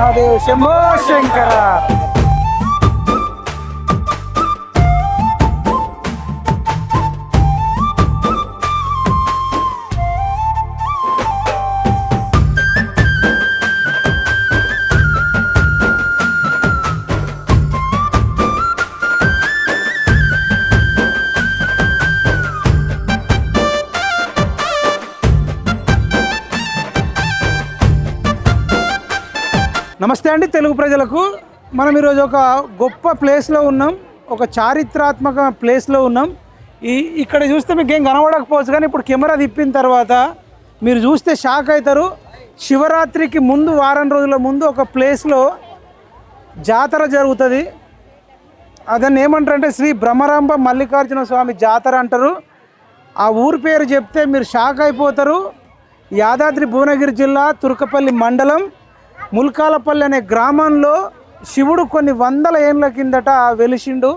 మహాదేవ్ శంభో శంకర. నమస్తే అండి తెలుగు ప్రజలకు. మనం ఈరోజు ఒక గొప్ప ప్లేస్లో ఉన్నాం, ఒక చారిత్రాత్మక ప్లేస్లో ఉన్నాం. ఇక్కడ చూస్తే మీకు ఏం కనబడకపోవచ్చు, కానీ ఇప్పుడు కెమెరా తిప్పిన తర్వాత మీరు చూస్తే షాక్ అవుతారు. శివరాత్రికి ముందు వారం రోజుల ముందు ఒక ప్లేస్లో జాతర జరుగుతుంది. అదని ఏమంటారంటే శ్రీ బ్రహ్మరాంబ మల్లికార్జున స్వామి జాతర అంటారు. ఆ ఊరి పేరు చెప్తే మీరు షాక్ అయిపోతారు. యాదాద్రి భువనగిరి జిల్లా తుర్కపల్లి మండలం ముల్కాలపల్లి అనే గ్రామంలో శివుడు కొన్ని వందల ఏళ్ళ కిందట వెలిసిండు.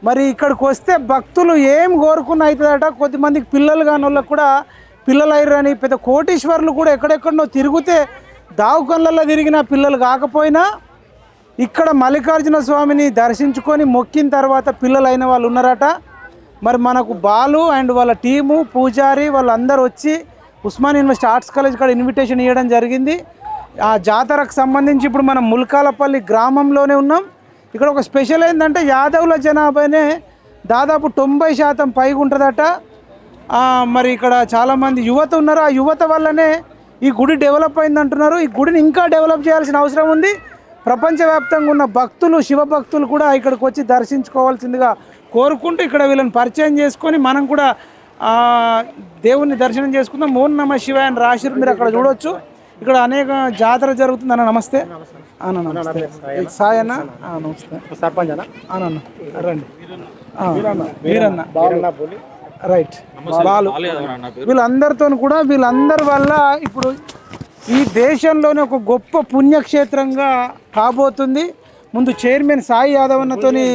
మరి ఇక్కడికి వస్తే భక్తులు ఏం కోరుకున్న అవుతుందట. కొద్దిమందికి పిల్లలు కాని వాళ్ళకు కూడా పిల్లలు అయ్యారని, పెద్ద కోటీశ్వరులు కూడా ఎక్కడెక్కడో తిరిగితే దావుకళ్ళల్లో తిరిగిన పిల్లలు కాకపోయినా ఇక్కడ మల్లికార్జున స్వామిని దర్శించుకొని మొక్కిన తర్వాత పిల్లలు అయిన వాళ్ళు ఉన్నారట. మరి మనకు బాలు అండ్ వాళ్ళ టీము పూజారి వాళ్ళందరూ వచ్చి ఉస్మాన్ యూనివర్సిటీ ఆర్ట్స్ కాలేజ్ కాడ ఇన్విటేషన్ ఇవ్వడం జరిగింది. ఆ జాతరకు సంబంధించి ఇప్పుడు మనం ముల్కాలపల్లి గ్రామంలోనే ఉన్నాం. ఇక్కడ ఒక స్పెషల్ ఏంటంటే యాదవుల జనాభానే దాదాపు 90% పైగా ఉంటుందట. మరి ఇక్కడ చాలామంది యువత ఉన్నారు. ఆ యువత వల్లనే ఈ గుడి డెవలప్ అయింది అంటున్నారు. ఈ గుడిని ఇంకా డెవలప్ చేయాల్సిన అవసరం ఉంది. ప్రపంచవ్యాప్తంగా ఉన్న భక్తులు, శివభక్తులు కూడా ఇక్కడికి వచ్చి దర్శించుకోవాల్సిందిగా కోరుకుంటూ ఇక్కడ వీళ్ళని పరిచయం చేసుకొని మనం కూడా దేవుని దర్శనం చేసుకుందాం. ఓం నమః శివాయ అని రాసిరు, మీరు అక్కడ చూడవచ్చు. ఇక్కడ అనేక జాతర జరుగుతుంది. అన్న నమస్తే. అన్న నమస్తే. సాయి అన్న నమస్తే. సర్పంచ్ అన్న రండి. వీరన్న రైట్. బాలు వీళ్ళందరితో కూడా వీళ్ళందరి వల్ల ఇప్పుడు ఈ దేశంలోనే ఒక గొప్ప పుణ్యక్షేత్రంగా కాబోతుంది. ముందు చైర్మన్ సాయి యాదవ్ అన్నతోని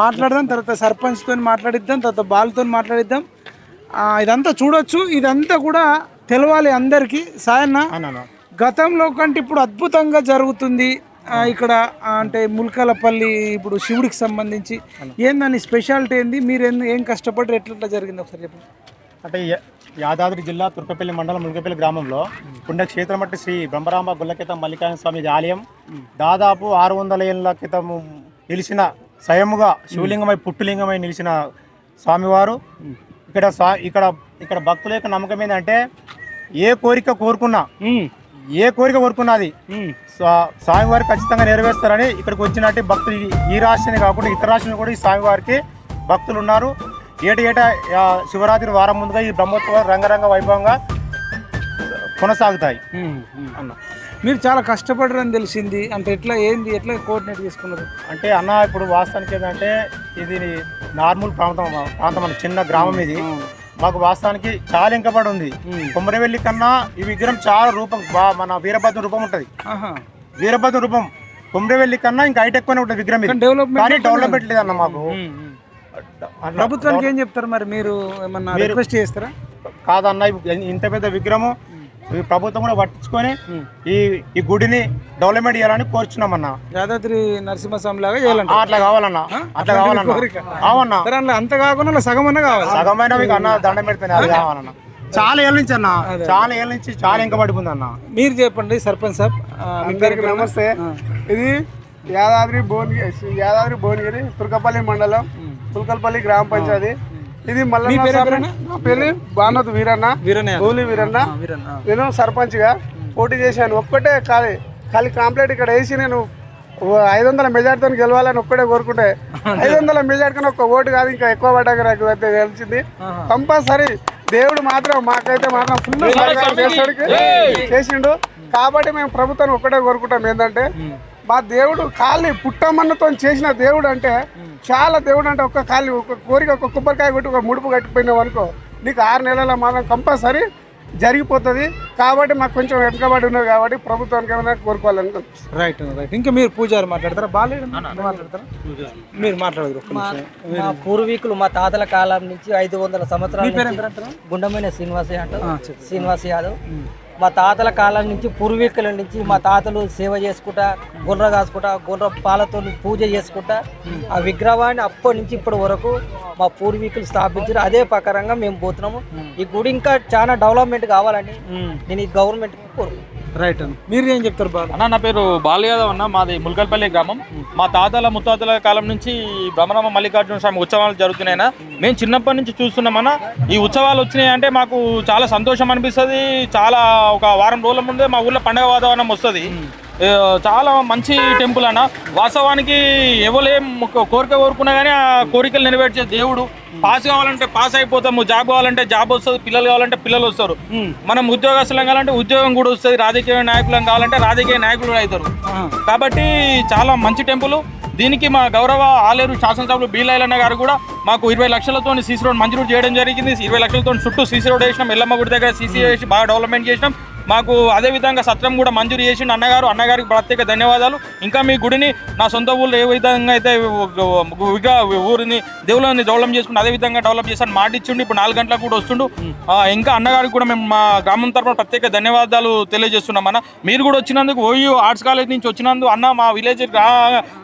మాట్లాడదాం, తర్వాత సర్పంచ్తో మాట్లాడిద్దాం, తర్వాత బాలుతో మాట్లాడిద్దాం. ఇదంతా చూడొచ్చు. ఇదంతా కూడా తెలవాలి అందరికీ. సాయన్న, గతంలో కంటే ఇప్పుడు అద్భుతంగా జరుగుతుంది ఇక్కడ. అంటే ముల్కాలపల్లి ఇప్పుడు శివుడికి సంబంధించి ఏందని స్పెషాలిటీ ఏంది, మీరు ఏం కష్టపడి ఎట్లా జరిగింది ఒకసారి చెప్పండి. అంటే యాదాద్రి జిల్లా తుర్కపల్లి మండలం ముల్కపల్లి గ్రామంలో పుణ్యక్షేత్రం అంటే శ్రీ బ్రహ్మరాంబ గుళ్ళకేతం మల్లికార్జున స్వామి ఆలయం. దాదాపు 600 ఏళ్ళ క్రితం నిలిచిన స్వయముగా శివలింగమై పుట్టులింగమై నిలిచిన స్వామివారు. ఇక్కడ భక్తుల యొక్క నమ్మకం ఏంటంటే ఏ కోరిక కోరుకున్నది స్వామివారికి ఖచ్చితంగా నెరవేరుస్తారని ఇక్కడికి వచ్చినట్టు భక్తులు ఈ రాష్ట్రాన్ని కాకుండా ఇతర రాష్ట్రాలు కూడా ఈ స్వామివారికి భక్తులు ఉన్నారు. ఏటా శివరాత్రి వారం ముందుగా ఈ బ్రహ్మోత్సవాలు రంగరంగ వైభవంగా కొనసాగుతాయి. అన్న, మీరు చాలా కష్టపడరని తెలిసింది. అంటే ఎట్లా కోఆర్డినేట్ చేసుకున్నారు? అంటే అన్న, ఇప్పుడు వాస్తవానికి ఏంటంటే ఇది నార్మల్ ప్రాంతం మన చిన్న గ్రామం. ఇది మాకు వాస్తవానికి చాలా ఇంకబడి ఉంది. కొమరవెల్లి కన్నా ఈ విగ్రహం చాలా రూపం మన వీరభద్ర రూపం ఉంటుంది. వీరభద్ర రూపం కొమరవెల్లి కన్నా ఇంకా హైట్ ఎక్కువనే ఉంటుంది విగ్రహం. కానీ డెవలప్మెంట్ లేదన్న మాకు. ప్రభుత్వానికి ఏం చెప్తారు మరి? మీరు ఏమన్నా రిక్వెస్ట్ చేస్తారా? కాదన్న, ఇంత పెద్ద విగ్రహము ప్రభుత్వం కూడా పట్టించుకొని ఈ గుడిని డెవలప్మెంట్ చేయాలని కోరుచున్నామన్నా. యాదాద్రి నరసింహస్వామి లాగా చేయాలంట. అట్లా కావాలన్నా. అవునన్నా. అంత కాకుండా సగమన్నా కావాలి. సగమైన మీకు అన్న దండం పెడితేనే అది కావాలన్నా. చాలా ఏళ్ళ నుంచి అన్న, చాలా ఇంకా పడిపోయింది అన్న. మీరు చెప్పండి సర్పంచ్ సాబ్. అందరికి నమస్తే. ఇది యాదాద్రి భువనగిరి తుర్కపల్లి మండలం తుల్కల్పల్లి గ్రామ పంచాయతీ. ఇది మళ్ళీ పెళ్లి బానోత్ వీరన్న, గోలి వీరన్న. నేను సర్పంచ్ గా పోటీ చేశాను. ఒక్కటే ఖాళీ కాంప్లైంట్ ఇక్కడ వేసి నేను 500 మెజార్టీతో గెలవాలని ఒక్కడే కోరుకుంటే 500 మెజార్టీ కన్నా ఒక్క ఓటు కాదు ఇంకా ఎక్కువ పడ్డాక నాకు అయితే తెలిసింది. కంపల్సరీ దేవుడు మాకైతే ఫుల్ చేసిండు. కాబట్టి మేము ప్రభుత్వాన్ని ఒక్కటే కోరుకుంటాం ఏంటంటే మా దేవుడు ఖాళీ పుట్టమన్నతో చేసిన దేవుడు అంటే చాలా దేవుడు అంటే ఒక కోరిక ఒక కొబ్బరికాయ కొట్టి ఒక ముడుపు కట్టిపోయినావు అనుకో, నీకు 6 నెలల మాత్రం కంపల్సరీ జరిగిపోతుంది. కాబట్టి మాకు కొంచెం వెనకబడి ఉన్నది కాబట్టి ప్రభుత్వానికి ఏమైనా కోరుకోవాలనుకుంటున్నాం. రైట్. ఇంకా మీరు పూజారి మాట్లాడతారా? బాగాలేదు మాట్లాడతారా? మీరు మాట్లాడదు. మా పూర్వీకులు మా తాతల కాలం నుంచి 500 సంవత్సరాల గుండమైన శ్రీనివాస్ యాదవ్. మా తాతల కాలం నుంచి పూర్వీకుల నుంచి మా తాతలు సేవ చేసుకుంటా గుర్ర కాసుకుంటా గుర్ర పాలతో పూజ చేసుకుంటా ఆ విగ్రహాన్ని అప్పటి నుంచి ఇప్పటి వరకు మా పూర్వీకులు స్థాపించారు. అదే ప్రకారంగా మేము పోతున్నాము. ఈ గుడి ఇంకా చాలా డెవలప్మెంట్ కావాలని నేను ఈ గవర్నమెంట్ కోరుకుంటున్నాను. రైట్ అన్న, మీరు ఏం చెప్తారు బాబు? అన్న, నా పేరు బాలు యాదవ్ అన్న, మాది ముల్కల్పల్లి గ్రామం. మా తాతల ముత్తాతల కాలం నుంచి బ్రహ్మరామ మల్లికార్జున స్వామి ఉత్సవాలు జరుగుతున్నాయన్న. మేము చిన్నప్పటి నుంచి చూస్తున్నామన్న. ఈ ఉత్సవాలు వచ్చినాయి అంటే మాకు చాలా సంతోషం అనిపిస్తుంది. చాలా ఒక వారం రోజుల ముందే మా ఊళ్ళో పండగ వాతావరణం వస్తుంది. చాలా మంచి టెంపుల్ అన్న. వాస్తవానికి ఎవరేం కోరిక కోరుకున్నా కానీ ఆ కోరికలు నెరవేర్చే దేవుడు. పాస్ కావాలంటే పాస్ అయిపోతాము, జాబ్ కావాలంటే జాబ్ వస్తుంది, పిల్లలు కావాలంటే పిల్లలు వస్తారు. మనం ఉద్యోగస్తులం కావాలంటే ఉద్యోగం కూడా వస్తుంది, రాజకీయ నాయకులం కావాలంటే రాజకీయ నాయకులు అవుతారు. కాబట్టి చాలా మంచి టెంపుల్. దీనికి మా గౌరవ ఆలేరు శాసనసభ్యులు బీలైలన్న గారు కూడా మాకు 20 లక్షలతో సీసీ రోడ్ మంజూరు చేయడం జరిగింది. 20 లక్షలతో చుట్టూ సీసీ రోడ్ వేసినాం. ఎల్లమ్మ గుడి దగ్గర సీసీ వేసి బాగా డెవలప్మెంట్ చేసినాం. మాకు అదేవిధంగా సత్రం కూడా మంజూరు చేసిండు అన్నగారికి ప్రత్యేక ధన్యవాదాలు. ఇంకా మీ గుడిని నా సొంత ఊళ్ళో ఏ విధంగా అయితే ఊరిని దేవుళ్ళని డెవలప్ చేసుకుంటూ అదేవిధంగా డెవలప్ చేశాను మాట ఇచ్చిండు. ఇప్పుడు 4 గంటలకు కూడా వస్తుండు. ఇంకా అన్నగారికి కూడా మేము మా గ్రామం తరఫున ప్రత్యేక ధన్యవాదాలు తెలియజేస్తున్నాం. అన్న, మీరు కూడా వచ్చినందుకు ఓయూ ఆర్ట్స్ కాలేజ్ నుంచి వచ్చినందుకు అన్న మా విలేజ్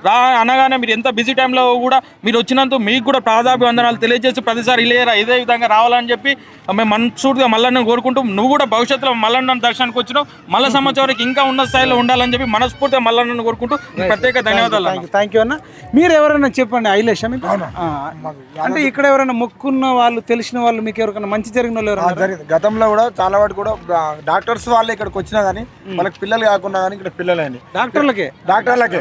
రా అనగానే మీరు ఎంత బిజీ టైంలో కూడా మీరు వచ్చినందుకు మీకు కూడా ప్రాధాభివందనాలు తెలియజేసి ప్రతిసారి ఇదే విధంగా రావాలని చెప్పి మేము మనస్ఫూర్తిగా మల్లన్న కోరుకుంటూ, నువ్వు కూడా భవిష్యత్తులో మల్లన్న దర్శనానికి వచ్చినావు, మల్ల సంవత్సరానికి ఇంకా ఉన్న స్థాయిలో ఉండాలని చెప్పి మనస్ఫూర్తిగా మల్లన్నను కోరుకుంటూ ప్రత్యేక ధన్యవాదాలు. థ్యాంక్ యూ అన్న. మీరు ఎవరైనా చెప్పండి, ఐలేష్ అంటే ఇక్కడ ఎవరైనా మొక్కున్న వాళ్ళు తెలిసిన వాళ్ళు మీకు ఎవరికైనా మంచి జరిగిన వాళ్ళు ఎవరైనా? గతంలో కూడా చాలా వాటి కూడా డాక్టర్స్ వాళ్ళు ఇక్కడికి వచ్చినా గానీ వాళ్ళకి పిల్లలు కాకుండా కానీ ఇక్కడ పిల్లలని డాక్టర్లకే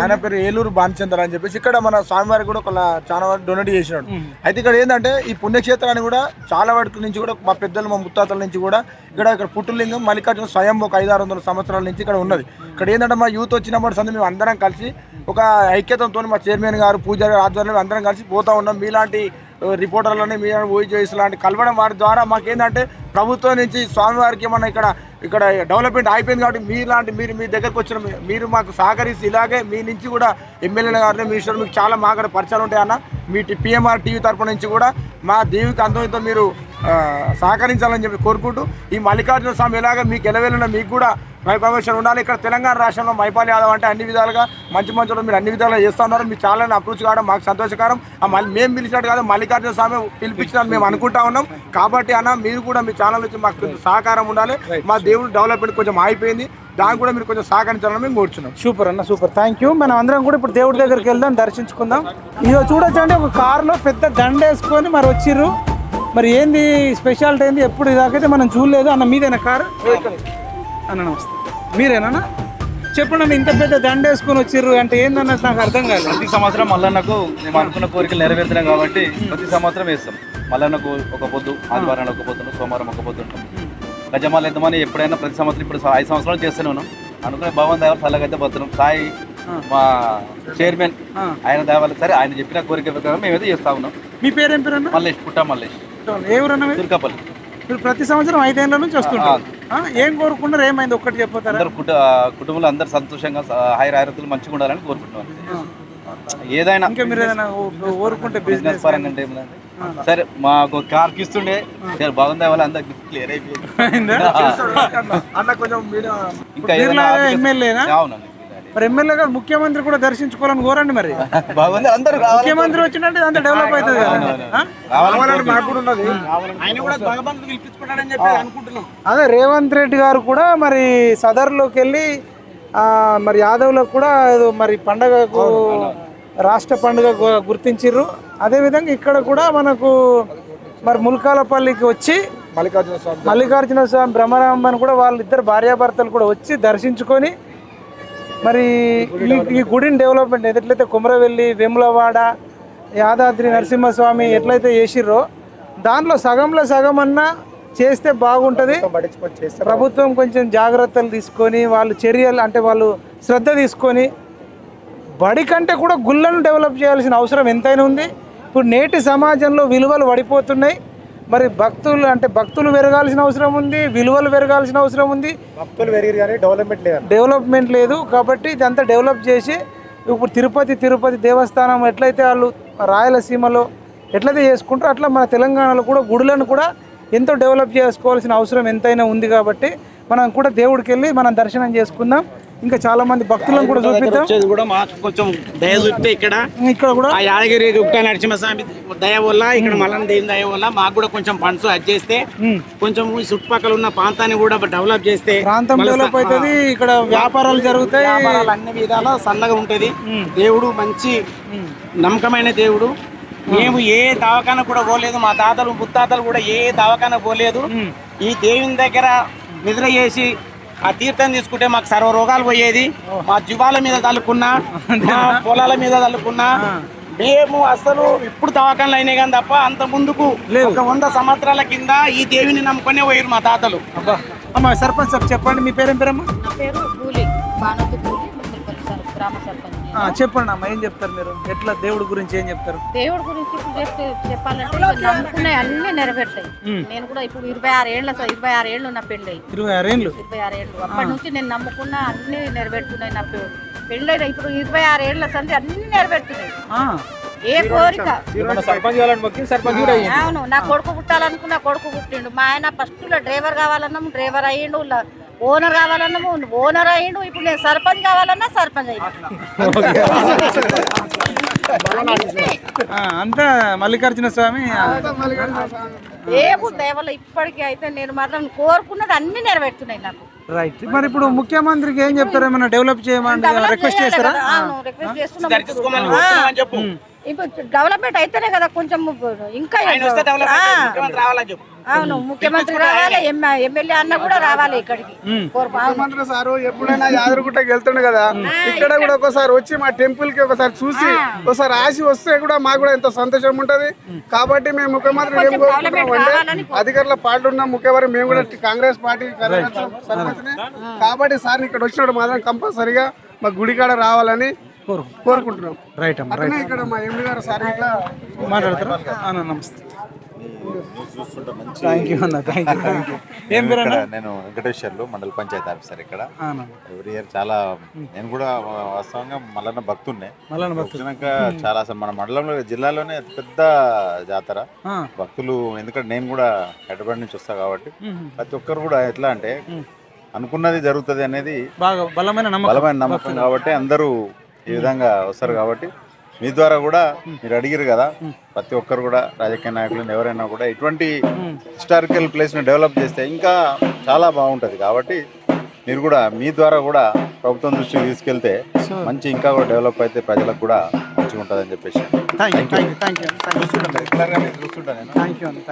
ఆయన పేరు ఏలూరు భానుచంద్ర అని చెప్పేసి ఇక్కడ మన స్వామివారికి కూడా చాలా వరకు డొనేట్ చేసినాడు. అయితే ఇక్కడ ఏంటంటే ఈ పుణ్యక్షేత్రాన్ని కూడా చాలా వాటి నుంచి కూడా మా పెద్దలు మా ముత్తాతల నుంచి కూడా ఇక్కడ పుట్టులింగం మల్లికార్జున స్వయం ఒక 500-600 సంవత్సరాల నుంచి ఇక్కడ ఉన్నది. ఇక్కడ ఏంటంటే మా యూత్ వచ్చినప్పుడు సంది మేము అందరం కలిసి ఒక ఐక్యతతో మా చైర్మన్ గారు పూజారి గారు ఆధ్వర్యంలో అందరం కలిసి పోతా ఉన్నాం. మీలాంటి రిపోర్టర్లని మీ ఓజీఎస్ లాంటి కలవడం వారి ద్వారా మాకేంటంటే ప్రభుత్వం నుంచి స్వామివారికి మన ఇక్కడ డెవలప్మెంట్ అయిపోయింది. కాబట్టి మీరు మీ దగ్గరకు వచ్చిన మీరు మాకు సహకరిస్తే ఇలాగే మీ నుంచి కూడా ఎమ్మెల్యేల గారిని మినిస్టర్ మీకు చాలా మా అక్కడ పరిచయాలు ఉంటాయన్న. మీ పిఎంఆర్ టీవీ తరపు నుంచి కూడా మా దేవికి అంతంతో మీరు సహకరించాలని చెప్పి కోరుకుంటూ ఈ మల్లికార్జున స్వామి ఎలాగ మీకు ఎలవేళ మీకు కూడా ప్రమోషన్ ఉండాలి. ఇక్కడ తెలంగాణ రాష్ట్రంలో మైపాల్ యాదవ్ అంటే అన్ని విధాలుగా మంచి మీరు అన్ని విధాలుగా చేస్తూ ఉన్నారు. మీ చాలా అప్రోచ్ కావడం మాకు సంతోషకరం. మేము పిలిచినట్టు కాదు, మల్లికార్జున స్వామి పిలిపించినట్టు మేము అనుకుంటా ఉన్నాం. కాబట్టి అన్న మీరు కూడా మీ ఛానల్ నుంచి మాకు సహకారం ఉండాలి. మా దేవుడు డెవలప్మెంట్ కొంచెం అయిపోయింది, దానికి కూడా మీరు కొంచెం సహకరించాలని మేము కోరుచున్నాం. సూపర్ అన్న, సూపర్, థ్యాంక్ యూ. మనం అందరం కూడా ఇప్పుడు దేవుడి దగ్గరికి వెళ్దాం, దర్శించుకుందాం. ఇదో చూడొచ్చు అంటే ఒక కార్లో పెద్ద దండ వేసుకొని మరి వచ్చిర్రు. మరి ఏంది స్పెషాలిటీ ఏంది ఎప్పుడు ఇదాకైతే మనం చూడలేదు. అన్న మీదేనా కారు? అన్న నమస్తే, మీరేనా? చెప్పండి అన్న, ఇంత పెద్ద దండ వేసుకొని వచ్చిర్రు అంటే ఏందన్నట్టు నాకు అర్థం కాలేదు. ప్రతి సంవత్సరం మల్లన్నకు మేము అనుకున్న కోరికలు నెరవేరుతున్నాం కాబట్టి ప్రతి సంవత్సరం వేస్తాం. మల్లన్నకు ఒక పొద్దు, ఆదివారానికి ఒక పొద్దును, సోమవారం ఒక పొద్దు ఉంటాం. గజమాలు ఎద్దమని ఎప్పుడైనా ప్రతి సంవత్సరం ఇప్పుడు 5 సంవత్సరాలు చేస్తూనే ఉన్నాం. అనుకునే భగవాన్ దేవాలు చల్లగైతే పోతున్నాం. సాయి మా చైర్మన్ ఆయన దేవాలు సరే ఆయన చెప్పిన కోరిక ప్రకారం మేమైతే చేస్తా ఉన్నాం. మీ పేరేం పేరు అన్న? మల్లేష్, పుట్ట మల్లేష్. ఏ ఊరన్నా? తుర్కపల్లి. మీరు ప్రతి సంవత్సరం 5 ఏళ్ళ నుంచి వస్తుంటారు. ఏం కోరుకుంటారు? ఏమైంది ఒక్కటి చెప్పతారా? అందరు కుటుంబంలో అందరు సంతోషంగా హైరారతులు మంచిగా ఉండాలని కోరుకుంటున్నాం. ఏదైనా ఇంకా మీరు ఏదైనా కోరుకుంటే బిజినెస్ పరంగా అంటే ఏమిటంటే సరే మాకు కార్కి ఇస్తుండే బాగుంది వాళ్ళు అందరు క్లియర్ అయిపోయింది. ఇంకా ఎమ్మెల్యేనా? అవునండి, మరి ఎమ్మెల్యే గారు ముఖ్యమంత్రి కూడా దర్శించుకోవాలని కోరండి. మరి బాగుంది, అందరూ ముఖ్యమంత్రి వచ్చినట్టు అంత డెవలప్ అవుతుంది కదా. అదే రేవంత్ రెడ్డి గారు కూడా మరి సదర్లోకి వెళ్ళి మరి యాదవ్లకు కూడా మరి పండగకు రాష్ట్ర పండుగ గుర్తించిర్రు. అదేవిధంగా ఇక్కడ కూడా మనకు మరి ముల్కాలపల్లికి వచ్చి మల్లికార్జున స్వామి బ్రహ్మరాంబని కూడా వాళ్ళిద్దరు భార్యాభర్తలు కూడా వచ్చి దర్శించుకొని మరి ఈ గుడిని డెవలప్మెంట్ ఎట్లయితే కుమరవెల్లి, వేములవాడ, యాదాద్రి నరసింహస్వామి ఎట్లయితే చేసిర్రో దాంట్లో సగంలో సగం అన్నా చేస్తే బాగుంటుంది. ప్రభుత్వం కొంచెం జాగ్రత్తలు తీసుకొని వాళ్ళు చర్యలు అంటే వాళ్ళు శ్రద్ధ తీసుకొని బడి కంటే కూడా గుళ్ళను డెవలప్ చేయాల్సిన అవసరం ఎంతైనా ఉంది. ఇప్పుడు నేటి సమాజంలో విలువలు పడిపోతున్నాయి. మరి భక్తులు పెరగాల్సిన అవసరం ఉంది, విలువలు పెరగాల్సిన అవసరం ఉంది. భక్తులు పెరిగారు కానీ డెవలప్మెంట్ లేదు. కాబట్టి ఇదంతా డెవలప్ చేసి ఇప్పుడు తిరుపతి దేవస్థానం ఎట్లయితే వాళ్ళు రాయలసీమలో ఎట్లయితే చేసుకుంటారో అట్లా మన తెలంగాణలో కూడా గుడులను కూడా ఎంతో డెవలప్ చేసుకోవాల్సిన అవసరం ఎంతైనా ఉంది కాబట్టి మనం కూడా దేవుడికి వెళ్ళి మనం దర్శనం చేసుకుందాం. ఇంకా చాలా మంది భక్తులను కూడా చూపిద్దాం. కూడా మాకు కొంచెం దయ చూపితే ఇక్కడ కూడా ఆ యాదగిరి గుట్ట నరసింహస్వామి దయ వల్ల ఇక్కడ మల్లన్న దేవుని దయ వల్ల మాకు కూడా కొంచెం ఫండ్స్ అది చేస్తే కొంచెం ఈ చుట్టుపక్కల ఉన్న ప్రాంతాన్ని కూడా డెవలప్ చేస్తే ప్రాంతం డెవలప్ అవుతుంది. ఇక్కడ వ్యాపారాలు జరుగుతాయి, వ్యాపారాలు అన్ని విధాలా సన్నగా ఉంటది. దేవుడు మంచి నమ్మకమైన దేవుడు. మేము ఏ దవాఖాన కూడా పోలేదు, మా తాతలు ముత్తాతలు కూడా ఏ దవాఖాన పోలేదు. ఈ దేవుని దగ్గర నిద్ర చేసి ఆ తీర్థం తీసుకుంటే మాకు సర్వ రోగాలు పోయేది. మా జీవాల మీద తలుకున్నా, మా పొలాల మీద తలుకున్నా, మేము అసలు ఇప్పుడు దవాఖానలు అయినాయి కానీ తప్ప అంత ముందుకు ఒక 100 సంవత్సరాల కింద ఈ దేవిని నమ్ముకునే పోయారు మా తాతలు. అమ్మా సర్పంచ్ సార్ చెప్పండి, మీ పేరేం పేరమ్మా? నా పేరు కూలి బానోతు కూలి, మున్సిపల్ గ్రామ సర్పంచ్. చెప్పండి అమ్మా, ఏం చెప్తారు మీరు? ఎట్లా దేవుడి గురించి ఏం చెప్తారు? దేవుడి గురించి చెప్పాలంటే నమ్ముకున్నాయి అన్ని నెరవేరుతాయి. నేను కూడా ఇప్పుడు 26 ఏళ్ళు నా పెళ్ళి. 26 ఏళ్ళు అప్పటి నుంచి నేను నమ్ముకున్న అన్ని నెరవేరుతున్నాయి. నా పెళ్ళైన ఇప్పుడు 26 ఏళ్ళ సంది అన్ని నెరవేరుతున్నాయి. ఏ కోరిక. అవును, నా కొడుకు పుట్టాలనుకున్నా కొడుకు పుట్టిండు. మా ఆయన ఫస్ట్ లో డ్రైవర్ కావాలన్నాము, డ్రైవర్ అయ్యిండు. ఓనర్ కావాలన్నాము, ఓనర్ అయ్యిండు. ఇప్పుడు నేను సర్పంచ్ కావాలన్నా సర్పంచ్ అయ్యిండు. అంతా మల్లికార్జున స్వామి దేవుడు దేవల ఇప్పటికీ అయితే నేను మాత్రం కోరుకున్నది అన్ని నెరవేరుతున్నాయి నాకు. రైట్. మరి ఇప్పుడు ముఖ్యమంత్రికి ఏం చెప్తారు? ఏమైనా డెవలప్ చేయమని రిక్వెస్ట్ చేస్తారా? రిక్వెస్ట్ చేస్తున్నాం. ఇప్పుడు డెవలప్మెంట్ అయితేనే కదా కొంచెం ఇంకా. అవును, ముఖ్యమంత్రి రావాలి, ఎమ్మెల్యే అన్న కూడా రావాలి ఇక్కడికి. ముఖ్యమంత్రి సారు ఎప్పుడైనా యాదగిరిగుట్టకి వెళ్తుండే కదా, ఇక్కడ కూడా ఒకసారి వచ్చి మా టెంపుల్ కి ఒకసారి చూసి ఒకసారి ఆశి వస్తే కూడా మాకు కూడా ఎంతో సంతోషం ఉంటది. కాబట్టి మేము ముఖ్యమంత్రి ఏం కోరుకుంటున్నాం అంటే అధికారుల పార్టీ ఉన్నాం, ముఖ్యమంత్రి మేము కూడా కాంగ్రెస్ పార్టీ సర్పంచ్నే. కాబట్టి సార్ ఇక్కడ వచ్చినప్పుడు మాత్రం కంపల్సరీగా మా గుడికాడ రావాలని కోరుకుంటున్నాం. రైట్ అమ్మా. అట్లనే ఇక్కడ మా ఎండి గారు సార్ ఇట్లా మాట్లాడతారా? నమస్తే. థ్యాంక్ యూ అన్న, థ్యాంక్ యూ. ఏం పేరు అన్న? నేను వెంకటేశ్వర్లు, మండల పంచాయతీ ఆఫీసర్ ఇక్కడ. ఎవ్రీ ఇయర్ చాలా, నేను కూడా వాస్తవంగా మల్లన్న భక్తున్నే. వచ్చినాక చాలా అసలు మన మండలంలో జిల్లాలోనే పెద్ద జాతర భక్తులు. ఎందుకంటే నేను కూడా హైదరాబాద్ నుంచి వస్తా కాబట్టి ప్రతి ఒక్కరు కూడా ఎట్లా అంటే అనుకున్నది జరుగుతుంది అనేది బలమైన నమ్మకం కాబట్టి అందరూ ఈ విధంగా వస్తారు. కాబట్టి మీ ద్వారా కూడా మీరు అడిగారు కదా, ప్రతి ఒక్కరు కూడా రాజకీయ నాయకులను ఎవరైనా కూడా ఇటువంటి హిస్టారికల్ ప్లేస్ని డెవలప్ చేస్తే ఇంకా చాలా బాగుంటుంది. కాబట్టి మీరు కూడా మీ ద్వారా కూడా ప్రభుత్వం దృష్టికి తీసుకెళ్తే మంచి ఇంకా కూడా డెవలప్ అయితే ప్రజలకు కూడా మంచిగా ఉంటుంది అని చెప్పేసి చూస్తుంటాను.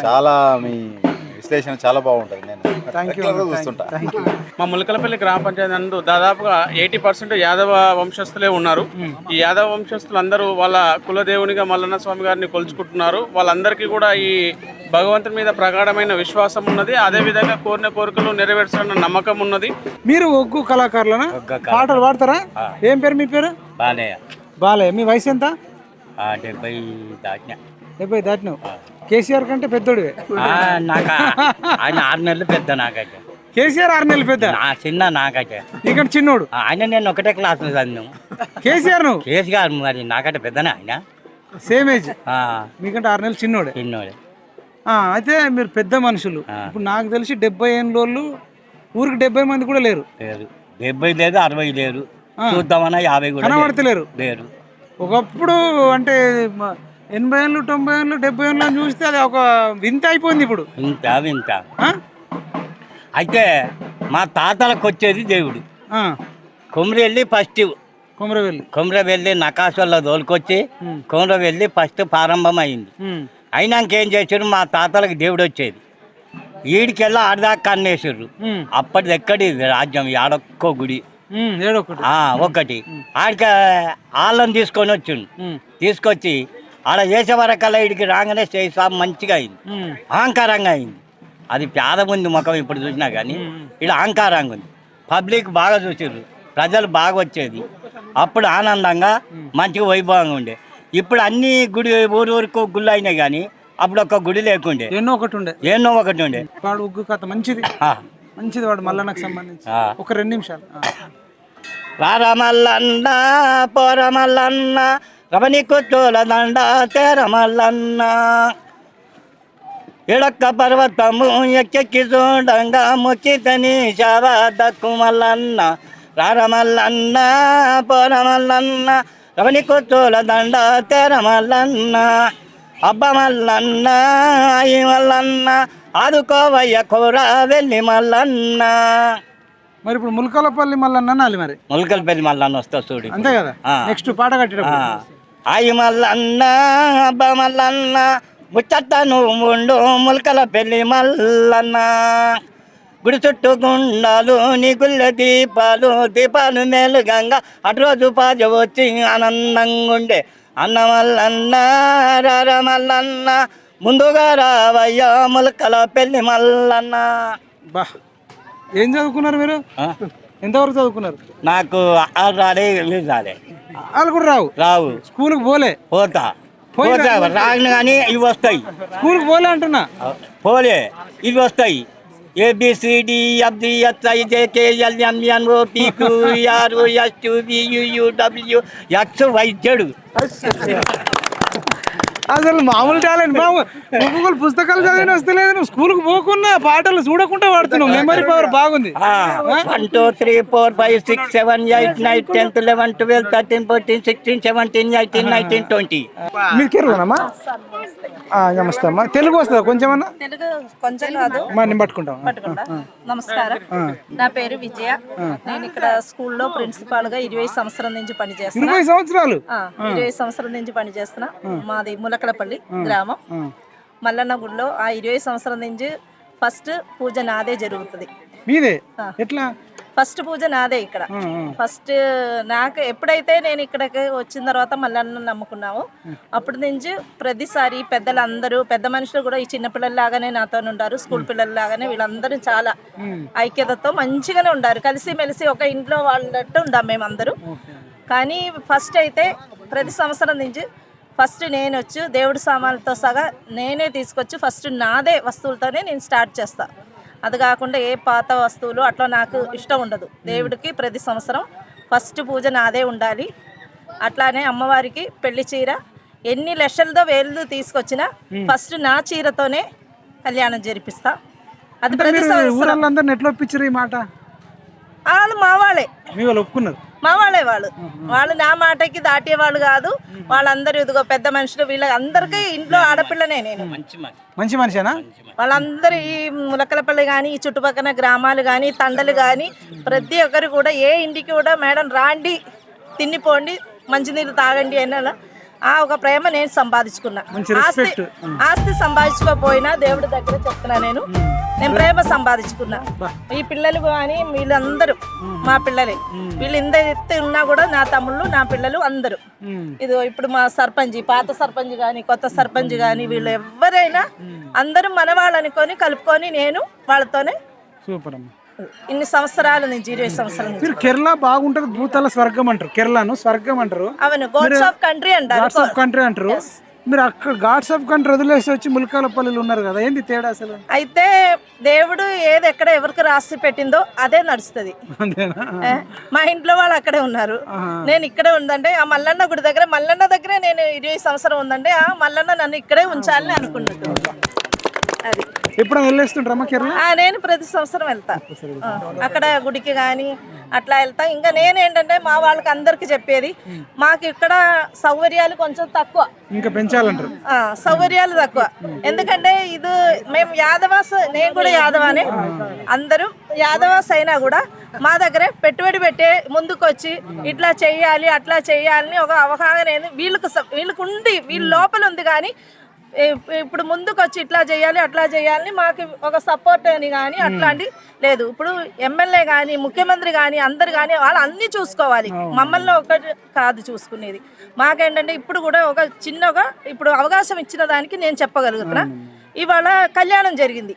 చాలా మీ విశ్లేషణ చాలా బాగుంటుంది, నేను చూస్తుంటా. మా ములకలపల్లి గ్రామ పంచాయతీ నందు దాదాపుగా 80% యాదవ వంశస్థులే ఉన్నారు. ఈ యాదవ వంశస్థులు అందరూ వాళ్ళ కులదేవునిగా మల్లన్న స్వామి గారిని కొలుచుకుంటున్నారు. వాళ్ళందరికీ కూడా ఈ భగవంతుని మీద ప్రగాఢమైన విశ్వాసం ఉన్నది. అదే విధంగా కోరిన కోరికలు నెరవేర్చాలన్న నమ్మకం ఉన్నది. మీరు ఒగ్గు కళాకారులనా? పాటలు పాడతారా? ఏం పేరు మీ పేరు? బాలయ్య. మీ వయసు ఎంత? 70 దాటినావు. కేసీఆర్ కంటే పెద్దోడివే. ఆయన 6 నెలలు పెద్ద నాకైతే. కేసీఆర్ 6 నెలలు పెద్ద, చిన్న నాకైతే. ఇక్కడ చిన్నోడు. ఆయన నేను ఒకటే క్లాస్ చదివాను. కేసీఆర్ నువ్వు? కేసీఆర్ మరి నాకంటే పెద్దనే ఆయన. సేమ్ ఏజ్, మీకంటే 6 నెలలు చిన్నోడే. అయితే మీరు పెద్ద మనుషులు. ఇప్పుడు నాకు తెలిసి 70 ఏళ్ళోళ్ళు ఊరికి 70 మంది కూడా లేరు. 70 లేదు, 60 లేరు, చూద్దామన్నా 50 కూడా కనబడతలేరు. లేరు. ఒకప్పుడు అంటే 80 ఏళ్ళు, 90 ఏళ్ళు, 70 ఏళ్ళు అని చూస్తే అది ఒక వింత అయిపోయింది ఇప్పుడు. వింత. అయితే మా తాతలకు వచ్చేది దేవుడు కొమరవెల్లి. ఫస్ట్ కొమరవెల్లి నకాశల్లో తోలుకొచ్చి కొమరవెల్లి ఫస్ట్ ప్రారంభం అయింది. అయినాక ఏం చేసారు, మా తాతలకు దేవుడు వచ్చేది. ఈడికెళ్ళా ఆడదాకా కన్నేసారు. అప్పటిది ఎక్కడి రాజ్యం, ఆడొక్కో గుడి ఒకటి. ఆడికి వాళ్ళని తీసుకొని వచ్చిండు. తీసుకొచ్చి ఆడ చేసే వరకల్లా వీడికి రాగానే చేసాబ్ మంచిగా అయింది, అహంకారంగా అయింది. అది పేద ఉంది ముఖం ఇప్పుడు చూసినా కానీ ఇక్కడ అహంకారంగా ఉంది. పబ్లిక్ బాగా చూసారు, ప్రజలు బాగా వచ్చేది. అప్పుడు ఆనందంగా మంచిగా వైభవంగా ఉండే. ఇప్పుడు అన్ని గుడి ఊరికి గుళ్ళు అయినాయి కానీ అప్పుడు ఒక్క గుడి లేకుండే, ఎన్నో ఒకటి ఉండే. వాడు ఉగ్గు కథ మంచిది, వాడు మల్లన్నకు సంబంధించి. ఒక 2 నిమిషాలు. రారమల్లన్న పోరమల్లన్న రమణి కుచ్చోల దండ తేరమల్లన్న ఎడొక్క పర్వతము ఎక్కెక్కి చూడంగా మొక్కితని శావ దక్కు మల్లన్న రారమల్లన్న పోరమల్లన్న రమణి కొత్తోల దండ తెరమల్లన్న అబ్బ మల్లన్న అయ్యి మల్లన్న ఆదుకోవయ్య కూర వెళ్ళి మల్లన్న. మరి ఇప్పుడు ములకలపల్లి మల్లన్న అనాలి మరి. ములకలపల్లి మల్లన్న వస్తా చూడు అంతే కదా. నెక్స్ట్ పాట కట్టేటప్పుడు అయ్యి మల్లన్న అబ్బ మల్లన్న ముచ్చట నువ్వు ఉండు ములకల పెళ్లి మల్లన్న. గుడి చుట్టూ గుండాలు నీ గుళ్ళ దీపాలు మేలు గంగా అటు రోజు పాజ వచ్చి ఆనందంగా ఉండే అన్న మల్లన్న రార మల్లన్న ముందుగా రావయ్యా ములకల పెళ్లి మల్లన్న. బా ఏం చదువుకున్నారు మీరు? ఎంతవరకు చదువుకున్నారు? నాకు ఆలు రాలే రాలే. వాళ్ళు కూడా రావు. స్కూల్కి పోతా రాగిన కానీ ఇవి వస్తాయి. స్కూల్కి పోలే అంటున్నా. పోలే ఇవి వస్తాయి. ABCDFGHIJKLMNOPQRSTUVUW అసలు మామూలు టాలెంట్ బాబు. ఒక్కొక్కరు పుస్తకాలు చదివిన వస్తలేదు, నువ్వు స్కూల్కి పోకుండా పాటలు చూడకుండా వాడుతున్నావు. మెమరీ పవర్ బాగుంది. 1 2 3 4 5 6 7 8 9 10 11 12 13 14 16 17 18 19 20. మీరు కేరళనమ్మా? నమస్తే అమ్మా. తెలుగు వస్తుందా కొంచెం అన్నా? తెలుగు కొంచెం కాదు, నేను పట్టుకుంటా. నమస్కారం, నా పేరు విజయ. నేను ఇక్కడ స్కూల్లో ప్రిన్సిపాల్ గా 20 సంవత్సరం నుంచి పనిచేస్తున్నా. 20 సంవత్సరాలు? 20 సంవత్సరం నుంచి పనిచేస్తున్నా. మాది ములకలపల్లి గ్రామం, మల్లన్న గుడిలో. ఆ 20 సంవత్సరం నుంచి ఫస్ట్ పూజ నాదే జరుగుతుంది. మీదే? ఎట్లా? ఫస్ట్ పూజ నాదే ఇక్కడ. ఫస్ట్ నాకు ఎప్పుడైతే నేను ఇక్కడికి వచ్చిన తర్వాత మల్లన్న నమ్ముకున్నాము, అప్పటి నుంచి ప్రతిసారి పెద్దలందరూ, పెద్ద మనుషులు కూడా ఈ చిన్న పిల్లల్లాగానే నాతో ఉంటారు. స్కూల్ పిల్లల్లాగానే వీళ్ళందరూ చాలా ఐక్యతతో మంచిగానే ఉండారు. కలిసిమెలిసి ఒక ఇంట్లో వాళ్ళట్టు ఉండాం మేమందరూ. కానీ ఫస్ట్ అయితే ప్రతి సంవత్సరం నుంచి ఫస్ట్ నేను వచ్చి దేవుడి సామాన్లతో సగా నేనే తీసుకొచ్చి ఫస్ట్ నాదే వస్తువులతోనే నేను స్టార్ట్ చేస్తాను. అది కాకుండా ఏ పాత వస్తువులు అట్లా నాకు ఇష్టం ఉండదు. దేవుడికి ప్రతి సంవత్సరం ఫస్ట్ పూజ నాదే ఉండాలి. అట్లానే అమ్మవారికి పెళ్లి చీర ఎన్ని లక్షలతో వేలు తీసుకొచ్చినా ఫస్ట్ నా చీరతోనే కళ్యాణం జరిపిస్తా. అది ప్రతి సంవత్సరం. ఎట్లా ఒప్పించారు ఈ మాట? వాళ్ళు మా వాళ్ళే. మీ వాళ్ళు ఒప్పుకున్నారు? మా వాళ్ళే. వాళ్ళు నా మాటకి దాటేవాళ్ళు కాదు. వాళ్ళందరూ ఇదిగో పెద్ద మనుషులు, వీళ్ళందరికీ ఇంట్లో ఆడపిల్లనే నేను. మంచి మనిషేనా? వాళ్ళందరూ ఈ ములకలపల్లి కానీ ఈ చుట్టుపక్కల గ్రామాలు కానీ తండలు కానీ ప్రతి ఒక్కరు కూడా ఏ ఇంటికి కూడా మేడం రాండి, తిండిపోండి, మంచినీళ్ళు తాగండి అన్న ఒక ప్రేమ నేను సంపాదించుకున్నా. ఆస్తి సంపాదించుకోపోయినా దేవుడి దగ్గర చెప్తున్నా, నేను ప్రేమ సంపాదించుకున్నా. ఈ పిల్లలు కానీ వీళ్ళందరూ మా పిల్లలే. వీళ్ళు ఇంత ఎత్తి ఉన్నా కూడా నా తమ్ముళ్ళు, నా పిల్లలు అందరూ. ఇది ఇప్పుడు మా సర్పంచ్, పాత సర్పంచ్ కానీ కొత్త సర్పంచ్ కానీ వీళ్ళు ఎవరైనా అందరూ మన వాళ్ళు అనుకొని కలుపుకొని నేను వాళ్ళతోనే. సూపర్ అమ్మా. ఇన్ని సంవత్సరాల నుంచి 20 సంవత్సరాల నుంచి. కేరళ బాగుంటది, భూతాల స్వర్గం అంటారు. కేరళను స్వర్గం అంటారు. అవును, గాడ్స్ ఆఫ్ కంట్రీ అంటారు. మీరు అక్కడ గాడ్స్ ఆఫ్ కంట్రీ వదిలేసి వచ్చి ములకలపల్లిలో ఉన్నారు కదా, ఏంది తేడా అసలు? అయితే దేవుడు ఏది ఎక్కడ ఎవరికి రాసి పెట్టిందో అదే నడుస్తుంది. మా ఇంట్లో వాళ్ళు అక్కడే ఉన్నారు, నేను ఇక్కడే ఉందంటే ఆ మల్లన్న గుడి దగ్గర, మల్లన్న దగ్గరే నేను 20 సంవత్సరం ఉందంటే ఆ మల్లన్న నన్ను ఇక్కడే ఉంచాలని అనుకున్నాను. అది ఎప్పుడు వెళ్ళేస్తుంటారమ్మా కేరళ? నేను ప్రతి సంవత్సరం వెళ్తా అక్కడ గుడికి కానీ అట్లా వెళ్తా. ఇంకా నేనేంటంటే మా వాళ్ళకి అందరికి చెప్పేది, మాకు ఇక్కడ సౌకర్యాలు కొంచెం తక్కువ, ఇంకా పెంచాలంటారు. సౌకర్యాలు తక్కువ. ఎందుకంటే ఇది మేము యాదవాస్, నేను కూడా యాదవానే, అందరూ యాదవాస్ అయినా కూడా మా దగ్గరే పెట్టుబడి పెట్టే ముందుకు వచ్చి ఇట్లా చెయ్యాలి అట్లా చెయ్యాలని ఒక అవగాహన వీళ్ళకు ఉంది, వీళ్ళ లోపల ఉంది. కానీ ఇప్పుడు ముందుకు వచ్చి ఇట్లా చేయాలి అట్లా చేయాలని మాకు ఒక సపోర్ట్ అని కానీ అట్లాంటి లేదు. ఇప్పుడు ఎమ్మెల్యే కానీ ముఖ్యమంత్రి కానీ అందరు కానీ వాళ్ళు అన్నీ చూసుకోవాలి, మమ్మల్ని ఒకటి కాదు చూసుకునేది. మాకేంటంటే ఇప్పుడు కూడా ఒక చిన్నగా ఇప్పుడు అవకాశం ఇచ్చిన దానికి నేను చెప్పగలుగుతున్నా. ఇవాళ కళ్యాణం జరిగింది,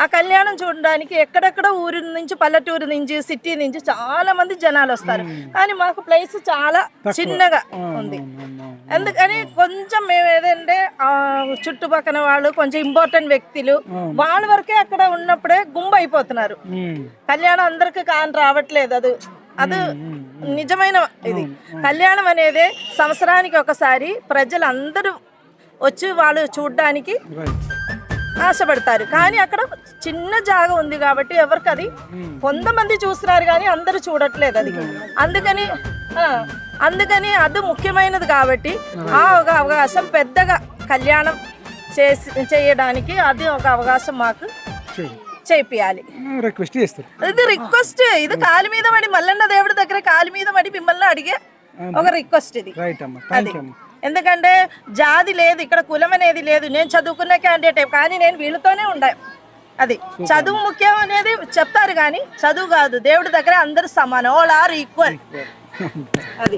ఆ కళ్యాణం చూడడానికి ఎక్కడెక్కడ ఊరి నుంచి, పల్లెటూరు నుంచి, సిటీ నుంచి చాలా మంది జనాలు వస్తారు. కానీ మాకు ప్లేస్ చాలా చిన్నగా ఉంది. ఎందుకని కొంచెం మేము ఏదంటే చుట్టుపక్కల వాళ్ళు కొంచెం ఇంపార్టెంట్ వ్యక్తులు వాళ్ళ వరకే అక్కడ ఉన్నప్పుడే గుంపు అయిపోతున్నారు. కళ్యాణం అందరికి కాని రావట్లేదు. అది నిజమైన ఇది. కళ్యాణం అనేది సంవత్సరానికి ఒకసారి ప్రజలందరూ వచ్చి వాళ్ళు చూడడానికి ఆశపడతారు. కానీ అక్కడ చిన్న జాగా ఉంది కాబట్టి ఎవరికి అది కొంతమంది చూస్తున్నారు కానీ అందరూ చూడట్లేదు అది. అందుకని అది ముఖ్యమైనది కాబట్టి ఆ ఒక అవకాశం పెద్దగా కళ్యాణం చేయడానికి అది ఒక అవకాశం మాకు చేపియాలి. రిక్వెస్ట్ చేస్తారు. ఇది రిక్వెస్ట్, ఇది కాలి మీద పడి మల్లన్న దేవుడి దగ్గర కాలి మీద పడి మిమ్మల్ని అడిగే ఒక రిక్వెస్ట్ ఇది. ఎందుకంటే జాతి లేదు ఇక్కడ, కులం అనేది లేదు. నేను చదువుకున్న క్యాండిడేట్ కానీ నేను వీళ్ళతోనే ఉండాలి. అది చదువు ముఖ్యం అనేది చెప్తారు కానీ చదువు కాదు. దేవుడి దగ్గర అందరు సమానం, ఆల్ ఆర్ ఈక్వల్. అది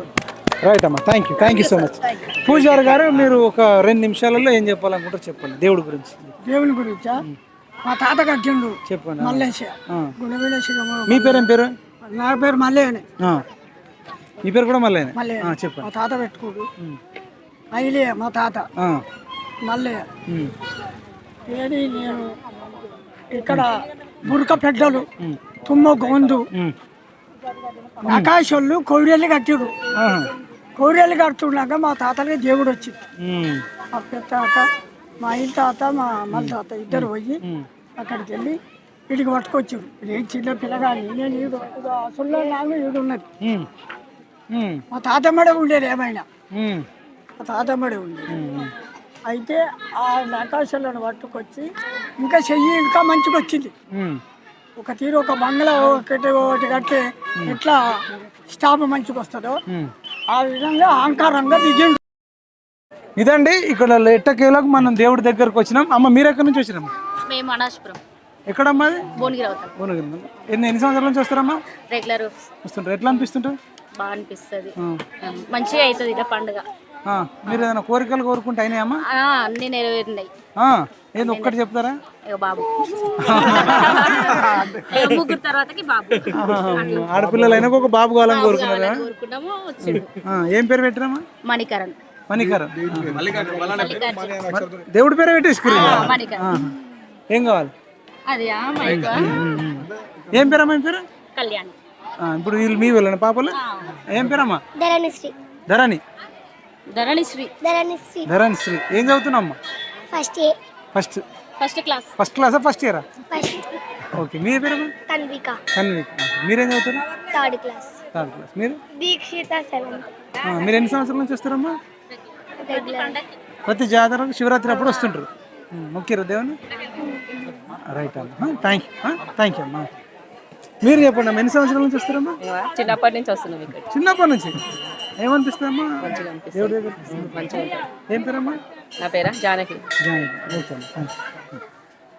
రైట్ అమ్మా, థ్యాంక్ యూ సో మచ్. పూజారి గారు మీరు ఒక 2 నిమిషాలలో ఏం చెప్పాలనుకుంటారు చెప్పండి దేవుడి గురించి. దేవుని గురించా? మా తాత కట్టిండు చెప్పండి. మల్లేశ. మీ పేరు ఏం పేరు? నా పేరు మల్లేనే. మీ పేరు కూడా మల్లేనే? చెప్పండి. మా తాత పెట్టుకోడు అయిలే మా తాత మల్లయ్య. ఏది నేను ఇక్కడ బుడక పెద్దలు తుమ్మ గొంతు ఆకాశోళ్ళు కౌరేళ్ళు కట్టిడు. కౌరేళ్ళు కడుతున్నాక మా తాతకి దేవుడు వచ్చింది. మా పెద్ద తాత, మా ఇంటి తాత, మా మల్ల తాత ఇద్దరు పోయి అక్కడికి వెళ్ళి వీడికి పట్టుకొచ్చారు. నేను చిన్న పిల్లగాని, నేను ఈడు అసలు నాకు ఈడు ఉన్నది. మా తాతమ్మడే ఉండేది ఏమైనా, మా తాతమ్మడే ఉండేది. అయితే ఆ ఆకాశాలను పట్టుకొచ్చి ఇంకా చెయ్యి ఇంకా మంచిగా వచ్చింది. ఒక తీరు ఒక బంగ్లా ఒకటి కట్టే ఎట్లా స్టాప్ మంచిగా వస్తుందో ఆ విధంగా అహంకారంగా దిగిండు. ఇదండి ఇక్కడ ఎట్టకేలకు మనం దేవుడి దగ్గరకు వచ్చినాం. అమ్మ మీరు ఎక్కడి నుంచి వచ్చినాం? మేము అనాశపురం. ఎక్కడమ్మా? భువనగిరి. ఎన్ని సంవత్సరాల నుంచి వస్తారమ్మా? రెగ్యులర్ వస్తుంటారు. ఎట్లా అనిపిస్తుంటారు? బాగా అనిపిస్తుంది, మంచిగా అవుతుంది ఇలా పండుగ. మీరు ఏదైనా కోరికలు కోరుకుంటే అయినాయమ్మా? అన్ని నెరవేరినాయి. ఏదో ఒక్కటి చెప్తారా? బాబు ముగ్గురు తర్వాతకి బాబు. ఆడపిల్లలు అయినా ఒక బాబు కావాలని కోరుకున్నారా? కోరుకున్నాము, వచ్చిండు. ఏం పేరు పెట్టినామా? మణికరణ్. దేవుడి పేరు పెట్టేసుకున్నా. ఏం కావాలి? అది ఏం పేరమ్మా? ఏం పేరు? కళ్యాణ్. ఇప్పుడు వీళ్ళు మీ వెళ్ళండి పాపలు. ఏం పేరమ్మా? ధరణి. ధరణి శ్రీ. ఏం చదువుతున్నామ్మా? ఫస్ట్ క్లాసా ఫస్ట్ ఇయరా? ఓకే. మీ పేరు? కన్విక. మీరేం చదువుతారు? Third class. మీరు? దీక్షిత 7. మీరు ఎన్ని సంవత్సరాల నుంచి వస్తారమ్మా? ప్రతి జాతరకు శివరాత్రి అప్పుడు వస్తుంటారు. మొక్కిరు దేవుని? రైట్ అమ్మా, థ్యాంక్ యూ అమ్మా. మీరు చెప్పండి అమ్మా, ఎన్ని సంవత్సరాల నుంచి వస్తారమ్మా? చిన్నప్పటి నుంచి వస్తున్నాం ఇక్కడ. చిన్నప్పటి నుంచి ఏమనిపిస్తుందమ్మా? ఏం పేరమ్మా? నా పేరా జానకి.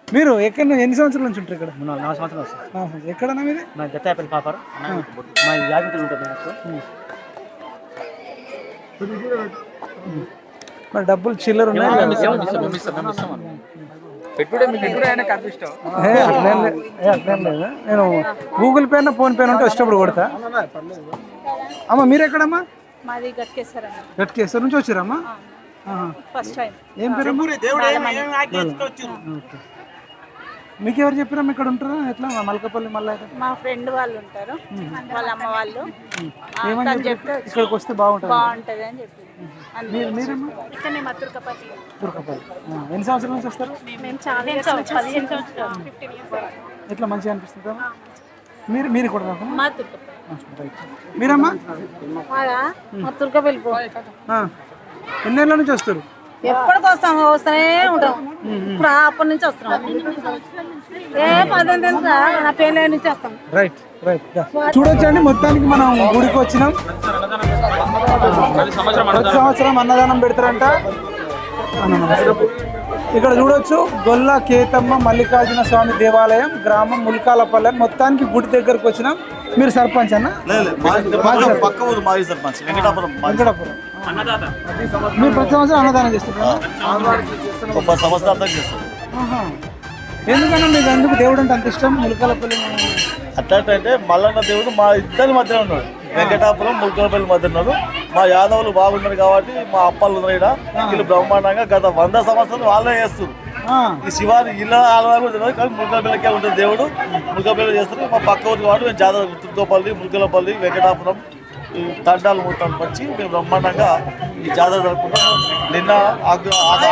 మీరు ఎక్కడ ఎన్ని సంవత్సరాల నుంచి ఉంటారు ఇక్కడ? 4 సంవత్సరాలు వస్తుంది. ఎక్కడన్నా మీది? మా దత్తాపల్లి పాపర్, మా యాజకులు ఉంటుంది. మరి డబ్బులు చిల్లర ఉన్నాయి. నేను గూగుల్ పే ఫోన్ పే ఉంటే వచ్చేటప్పుడు కొడతా. అమ్మ మీరు ఎక్కడమ్మా? మాది గట్కేశ్వర. గట్కేశ్వర నుంచి వచ్చారమ్మా? First time. ఏం పేరు? మీకు ఎవరు చెప్పారమ్మా ఇక్కడ ఉంటారా? ఎట్లా మల్కపల్లి మళ్ళీ? మా ఫ్రెండ్ వాళ్ళు ఉంటారు, వాళ్ళ అమ్మ వాళ్ళు. ఏమని చెప్తే ఇక్కడికి వస్తే బాగుంటుంది అని చెప్పి. మీరేమ్మా? ఇక్కడనే మా తుర్కపల్లి. ఎన్ని సంవత్సరాల నుంచి వస్తారు? మేము చాలా 15 సంవత్సరాలు. ఎట్లా మంచిగా అనిపిస్తుందా? మీరు కూడా మా తుర్కపల్లి. మీరమ్మా? మా తుర్కపల్లి. ఎన్నేళ్ళ నుంచి వస్తారు? ఎప్పటికి వస్తాము, వస్తూనే ఉంటాం. ఇప్పుడు అప్పటి నుంచి వస్తున్నాం. 18 నా పేర్ల నుంచి వస్తాం. రైట్. చూడొచ్చండి, మొత్తానికి మనం గుడికి వచ్చినాం. ప్రతి సంవత్సరం అన్నదానం పెడతారంట. ఇక్కడ చూడొచ్చు గొల్ల కేతమ్మ మల్లికార్జున స్వామి దేవాలయం, గ్రామం ముల్కాలపల్లె. మొత్తానికి గుడి దగ్గరకు వచ్చినాం. మీరు సర్పంచ్ అన్న? వెంకటాపురం. మీరు ప్రతి సంవత్సరం అన్నదానం చేస్తున్నారు? ఎందుకన్నా మీకు ఎందుకు దేవుడు అంటే అంత ఇష్టం? ముల్కాలపల్లి అట్లంటే మల్లన్న దేవుడు మా ఇద్దరి మధ్యలో ఉన్నాడు. వెంకటాపురం ముల్కలపల్లి మధ్య ఉన్నాడు. మా యాదవులు బాగున్నారు కాబట్టి మా అప్పాలు ఉన్నారు ఇక్కడ. వీళ్ళు బ్రహ్మాండంగా గత 100 సంవత్సరాలు వాళ్ళే చేస్తారు. ఈ శివారి ఇళ్ళ ఆలయాలు కూడా తెలియదు కానీ ముల్కలపల్లికే ఉంటుంది దేవుడు. ముల్కలపల్లి చేస్తారు. మా పక్క ఊరికి కాబట్టి మేము జాతర తుర్కపల్లి, ముల్కలపల్లి, వెంకటాపురం ఈ తండాలు మొత్తం వచ్చి మేము బ్రహ్మాండంగా ఈ జాతర జరుపుకుంటాం. నిన్న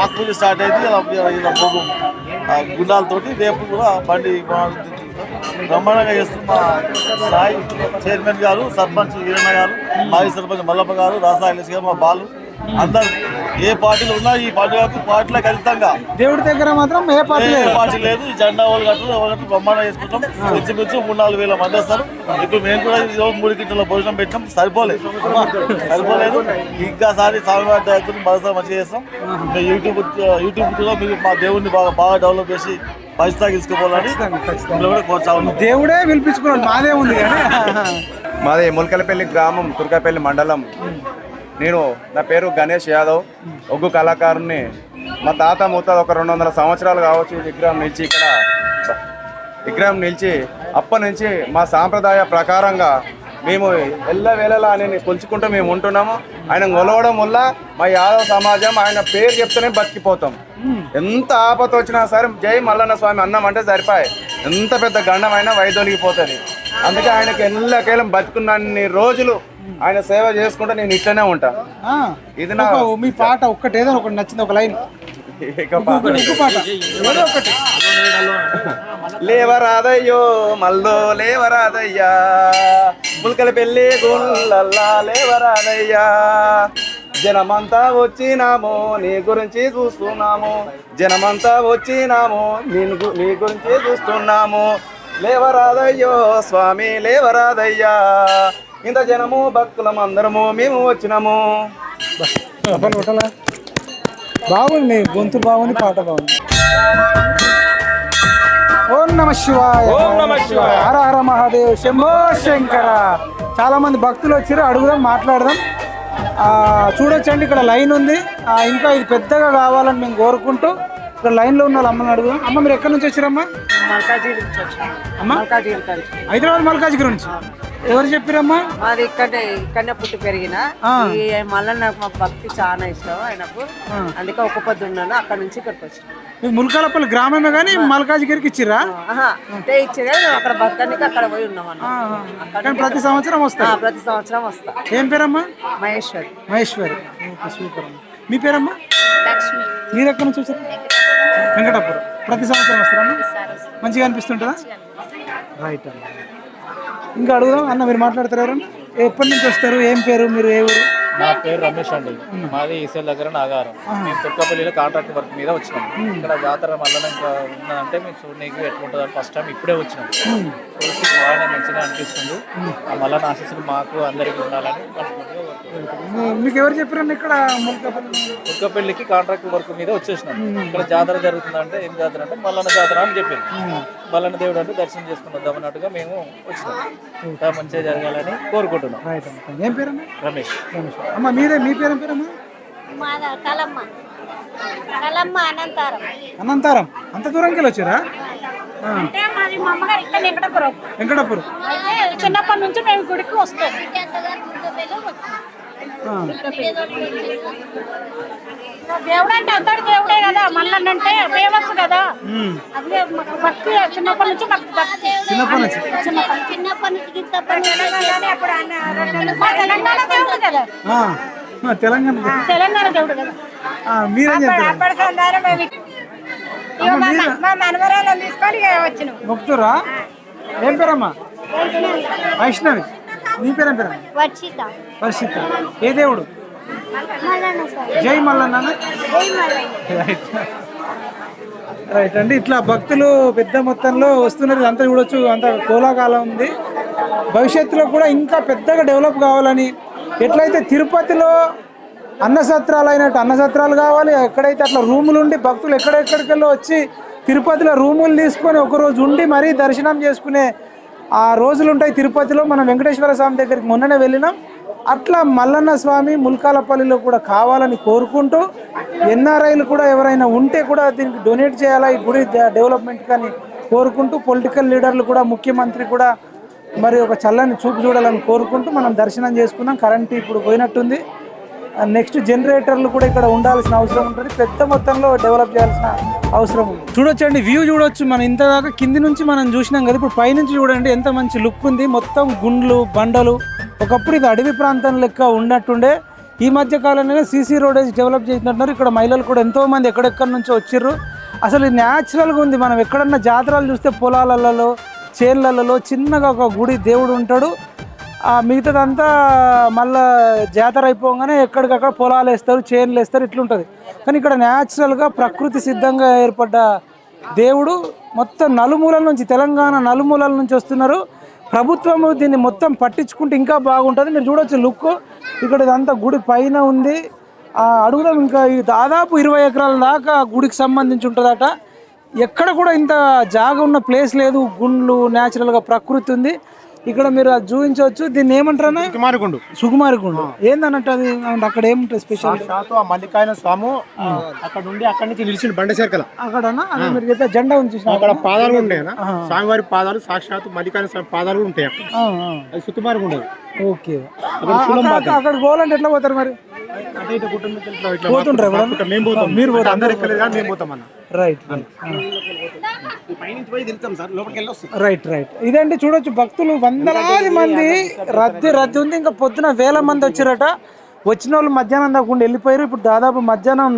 ఆకుపూజ స్టార్ట్ అయింది గుండాలతోటి. రేపు కూడా బండి బ్రహ్మాండంగా చేస్తున్న మా సాయి చైర్మన్ గారు, సర్పంచ్ వీరన్న గారు, మాజీ సర్పంచ్ మల్లప్ప గారు, రాసాయలేసి గారు, మా బాలు అందరు ఏ పార్టీలు ఉన్నా ఈ పండుగకు పార్టీలో ఖచ్చితంగా దేవుడి దగ్గర మాత్రం ఏ పార్టీ లేదు. ఈ జెండా వాళ్ళు కట్టలు బ్రహ్మాండం చేసుకుంటాం. ఇంచుమించు 3-4 వేల మంది వస్తారు. ఇప్పుడు మేము కూడా ఈరోజు 3 కింటల భోజనం పెట్టినాం. సరిపోలేదు. ఇంకాసారి స్వామివారి దయతో మరోసారి మంచిగా చేస్తాం. యూట్యూబ్ కూడా మీరు మా దేవుడిని బాగా డెవలప్ చేసి పరిస్థితి తీసుకుపోవాలని కూడా కోరుతాము. దేవుడే పిలిపించుకున్నాడు, మాదే ఉంది కానీ. మాది ముల్కలపల్లి గ్రామం, తుర్కపల్లి మండలం. నా పేరు గణేష్ యాదవ్, ఒగ్గు కళాకారుని. మా తాత ముత్తాత ఒక 200 సంవత్సరాలు కావచ్చు విగ్రహం నిలిచి అప్పటి నుంచి మా సాంప్రదాయ ప్రకారంగా మేము ఎల్లవేళలా ఆయన కొలుచుకుంటూ మేము ఉంటున్నాము. ఆయన కొలవడం వల్ల మా యాదవ్ సమాజం ఆయన పేరు చెప్తూనే బతికిపోతాం. ఎంత ఆపత వచ్చినా సరే జై మల్లన్న స్వామి అన్నం అంటే సరిపాయి. ఎంత పెద్ద గండమైనా వైదొలిగిపోతుంది. అందుకే ఆయనకి ఎల్లకేళం బతుకున్నన్ని రోజులు ఆయన సేవ చేసుకుంటే నేను ఇట్లనే ఉంటా. ఇది నా మీ పాట ఒక్కటి ఏదో ఒకటి నచ్చింది, ఒక లైన్. లేవరాదయ్యో మల్లో లేవరాదయ్యా, ముల్కల పెళ్ళి గుళ్ళల్లా లేవరాదయ్యా, జనమంతా వచ్చినాము నీ గురించి చూస్తున్నాము, జనమంతా వచ్చినాము నీ గురించి చూస్తున్నాము, లేవరాదయ్యో స్వామి లేవరాదయ్యా, ఇంత జనము భక్తులం అందరము మేము వచ్చినాము. బాగుంది, గొంతు బాగుంది, పాట బాగుంది. ఓం నమ శివాయ, హర హర మహాదేవ్, శంభో శంకర. చాలా మంది భక్తులు వచ్చారు, అడుగుదాం, మాట్లాడదాం. చూడొచ్చండి, ఇక్కడ లైన్ ఉంది. ఇంకా ఇది పెద్దగా కావాలని మేము కోరుకుంటూ ఇక్కడ లైన్లో ఉన్న వాళ్ళు అమ్మని అడుగుదాం. అమ్మ, మీరు ఎక్కడి నుంచి వచ్చారమ్మా? హైదరాబాద్ మల్కాజిగిరి నుంచి. ఎవరు చెప్పారమ్మా? అది ఇక్కడనే పుట్టి పెరిగిన. మళ్ళీ నాకు మా భక్తి చాలా ఇష్టం ఆయనకు, అందుకే ఒక్క పొద్దు ఉన్నాను. అక్కడ నుంచి ఇక్కడికి వచ్చాను. ముల్కాలపల్లి గ్రామమే కానీ మల్కాజిగిరికి ఇచ్చిరా? అంటే ఇచ్చిరా, అక్కడ భక్తానికి అక్కడ పోయి ఉన్నాం అన్న. ప్రతి సంవత్సరం వస్తా? ప్రతి సంవత్సరం వస్తా. ఏం పేరమ్మా? మహేశ్వరి. మహేశ్వరి, సూపర్ అమ్మా. మీ పేరమ్మా? లక్ష్మి. మీరు ఎక్కడి నుంచి వచ్చారు? వెంకటాపురం. ప్రతి సంవత్సరం వస్తారమ్మా? మంచిగా అనిపిస్తుంటుందా? రైట్ అమ్మా. ఇంకా అడుగుదాం. అన్న, మీరు మాట్లాడతారు ఎవరన్నా? ఎప్పటి నుంచి వస్తారు? ఏం పేరు, మీరు ఏ ఊరు? నా పేరు రమేష్ అండి. మాది ఈసెల్ దగ్గర నాగారం. మేము తుర్కపల్లిలో కాంట్రాక్ట్ వర్క్ మీద వచ్చినాం. ఇక్కడ జాతర మళ్ళీ ఇంకా ఉన్నదంటే మేము చూడనీకి ఎట్లుంటుందని ఫస్ట్ టైం ఇప్పుడే వచ్చినాం. చూసి బాగానే మంచిగా అనిపిస్తుంది. మళ్ళీ ఆశీస్సులు మాకు అందరికీ ఉండాలని. మీకు ఎవరు చెప్పారన్న ఇక్కడ తుర్కపల్లికి కాంట్రాక్ట్ వర్క్ మీద వచ్చేసినాం. ఇక్కడ జాతర జరుగుతుందంటే ఏం జాతర అంటే మల్లన్న జాతర అని చెప్పింది. మల్లన్న దేవుడు అంటే దర్శనం చేసుకుని వద్దాం అన్నట్టుగా మేము వచ్చినాం. ఇంకా మంచిగా జరగాలని కోరుకుంటున్నాం. ఏం పేరమ్మా? రమేష్. అమ్మ, మీరే, మీ పేరు పేరమ్మా? అనంతారం. అనంతారం. అంత దూరంకి వెళ్ళి వచ్చారా? అంటే మాది మా అమ్మగారు ఇక్కడ వెంకటాపురం. వెంకటాపురం. చిన్నప్పటి నుంచి మేము గుడికి వస్తాం. దేవుడు అంటే అంతటి దేవుడే కదా, మల్లన్న అంటే ఫేమస్ కదా. అదే భక్తి చిన్నప్పటి నుంచి భక్తి. చిన్నప్పటి నుంచి తెలంగాణ దేవుడు కదా. తెలంగాణ దేవుడు కదా. మీరేం చెప్తారు? మా మనవరాలను తీసుకొని వచ్చినాం. మొక్కుతురా? ఏం పేరమ్మా? వైష్ణవి. నీ పేరేం పేరమ్మా? వర్షిత. వర్షిత. ఏ దేవుడు? జై మల్లన్న. రైట్ అండి. ఇట్లా భక్తులు పెద్ద మొత్తంలో వస్తున్నారు. అంతా చూడొచ్చు, అంత కోలాకాలం ఉంది. భవిష్యత్తులో కూడా ఇంకా పెద్దగా డెవలప్ కావాలని, ఎట్లయితే తిరుపతిలో అన్నసత్రాలు అయినట్టు అన్నసత్రాలు కావాలి. ఎక్కడైతే అట్లా రూములు ఉండి భక్తులు ఎక్కడెక్కడికెళ్ళో వచ్చి తిరుపతిలో రూములు తీసుకొని ఒకరోజు ఉండి మరీ దర్శనం చేసుకునే ఆ రోజులు ఉంటాయి తిరుపతిలో. మనం వెంకటేశ్వర స్వామి దగ్గరికి మొన్ననే వెళ్ళినాం. అట్లా మల్లన్న స్వామి ముల్కాలపల్లిలో కూడా కావాలని కోరుకుంటూ, ఎన్ఆర్ఐలు కూడా ఎవరైనా ఉంటే కూడా దీనికి డొనేట్ చేయాలా ఈ గుడి డెవలప్మెంట్ కానీ కోరుకుంటూ, పొలిటికల్ లీడర్లు కూడా, ముఖ్యమంత్రి కూడా మరి ఒక చల్లని చూపు చూడాలని కోరుకుంటూ మనం దర్శనం చేసుకున్నాం. కరెంట్ ఇప్పుడు పోయినట్టుంది. నెక్స్ట్ జనరేటర్లు కూడా ఇక్కడ ఉండాల్సిన అవసరం ఉంటుంది. పెద్ద మొత్తంలో డెవలప్ చేయాల్సిన అవసరం ఉంది. చూడొచ్చండి, వ్యూ చూడొచ్చు. మనం ఇంతదాకా కింది నుంచి మనం చూసినాం కదా, ఇప్పుడు పైనుంచి చూడండి ఎంత మంచి లుక్ ఉంది. మొత్తం గుండ్లు, బండలు, ఒకప్పుడు ఇది అడవి ప్రాంతం లెక్క ఉన్నట్టుండే. ఈ మధ్య కాలంలోనే సీసీ రోడేజ్ డెవలప్ చేసినట్టున్నారు. ఇక్కడ మహిళలు కూడా ఎంతోమంది ఎక్కడెక్కడి నుంచో వచ్చిర్రు. అసలు ఇది న్యాచురల్గా ఉంది. మనం ఎక్కడన్నా జాతరలు చూస్తే పొలాలలో చేన్లలో చిన్నగా ఒక గుడి దేవుడు ఉంటాడు. మిగతాదంతా మళ్ళీ జాతర అయిపోగానే ఎక్కడికక్కడ పొలాలు వేస్తారు, చేన్లు వేస్తారు, ఇట్లుంటుంది. కానీ ఇక్కడ న్యాచురల్గా ప్రకృతి సిద్ధంగా ఏర్పడ్డ దేవుడు మొత్తం నలుమూలల నుంచి, తెలంగాణ నలుమూలల నుంచి వస్తున్నారు. ప్రభుత్వము దీన్ని మొత్తం పట్టించుకుంటే ఇంకా బాగుంటుంది. మీరు చూడొచ్చు లుక్. ఇక్కడ ఇదంతా గుడి పైన ఉంది. అడుగుదాం. ఇంకా ఈ దాదాపు 20 ఎకరాల దాకా గుడికి సంబంధించి ఉంటుందట. ఎక్కడ కూడా ఇంత జాగా ఉన్న ప్లేస్ లేదు. గుండ్లు న్యాచురల్గా ప్రకృతి ఉంది. ఇక్కడ మీరు అది చూపించవచ్చు. దీన్ని ఏమంటారా? సుకుమారిగుండు. సుకుమారిగుండు ఏందన్నట్టు అది? అక్కడ ఏముంటుంది స్పెషల్? మల్లికాయన స్వామి అక్కడ ఉండి అక్కడి నుంచి నిలిచిండు బండ చేరకల అక్కడనా? అదే మీరు చెప్పే జెండా ఉంది అక్కడ పాదాలు ఉంటాయి. స్వామివారి పాదాలు సాక్షాత్ మల్లికాయన స్వామి పాదాలు కూడా ఉంటాయి. అది సుకుమారిగుండు. ఓకే. అక్కడ పోవాలంటే ఎట్లా పోతారు మరి? పోతుంటారు. మీరు రైట్ రైట్. ఇదండి చూడొచ్చు. భక్తులు వందలాది మంది రద్దీ ఉంది. ఇంకా పొద్దున వేల మంది వచ్చారట. వచ్చిన వాళ్ళు మధ్యాహ్నం దాకా వెళ్ళిపోయారు. ఇప్పుడు దాదాపు మధ్యాహ్నం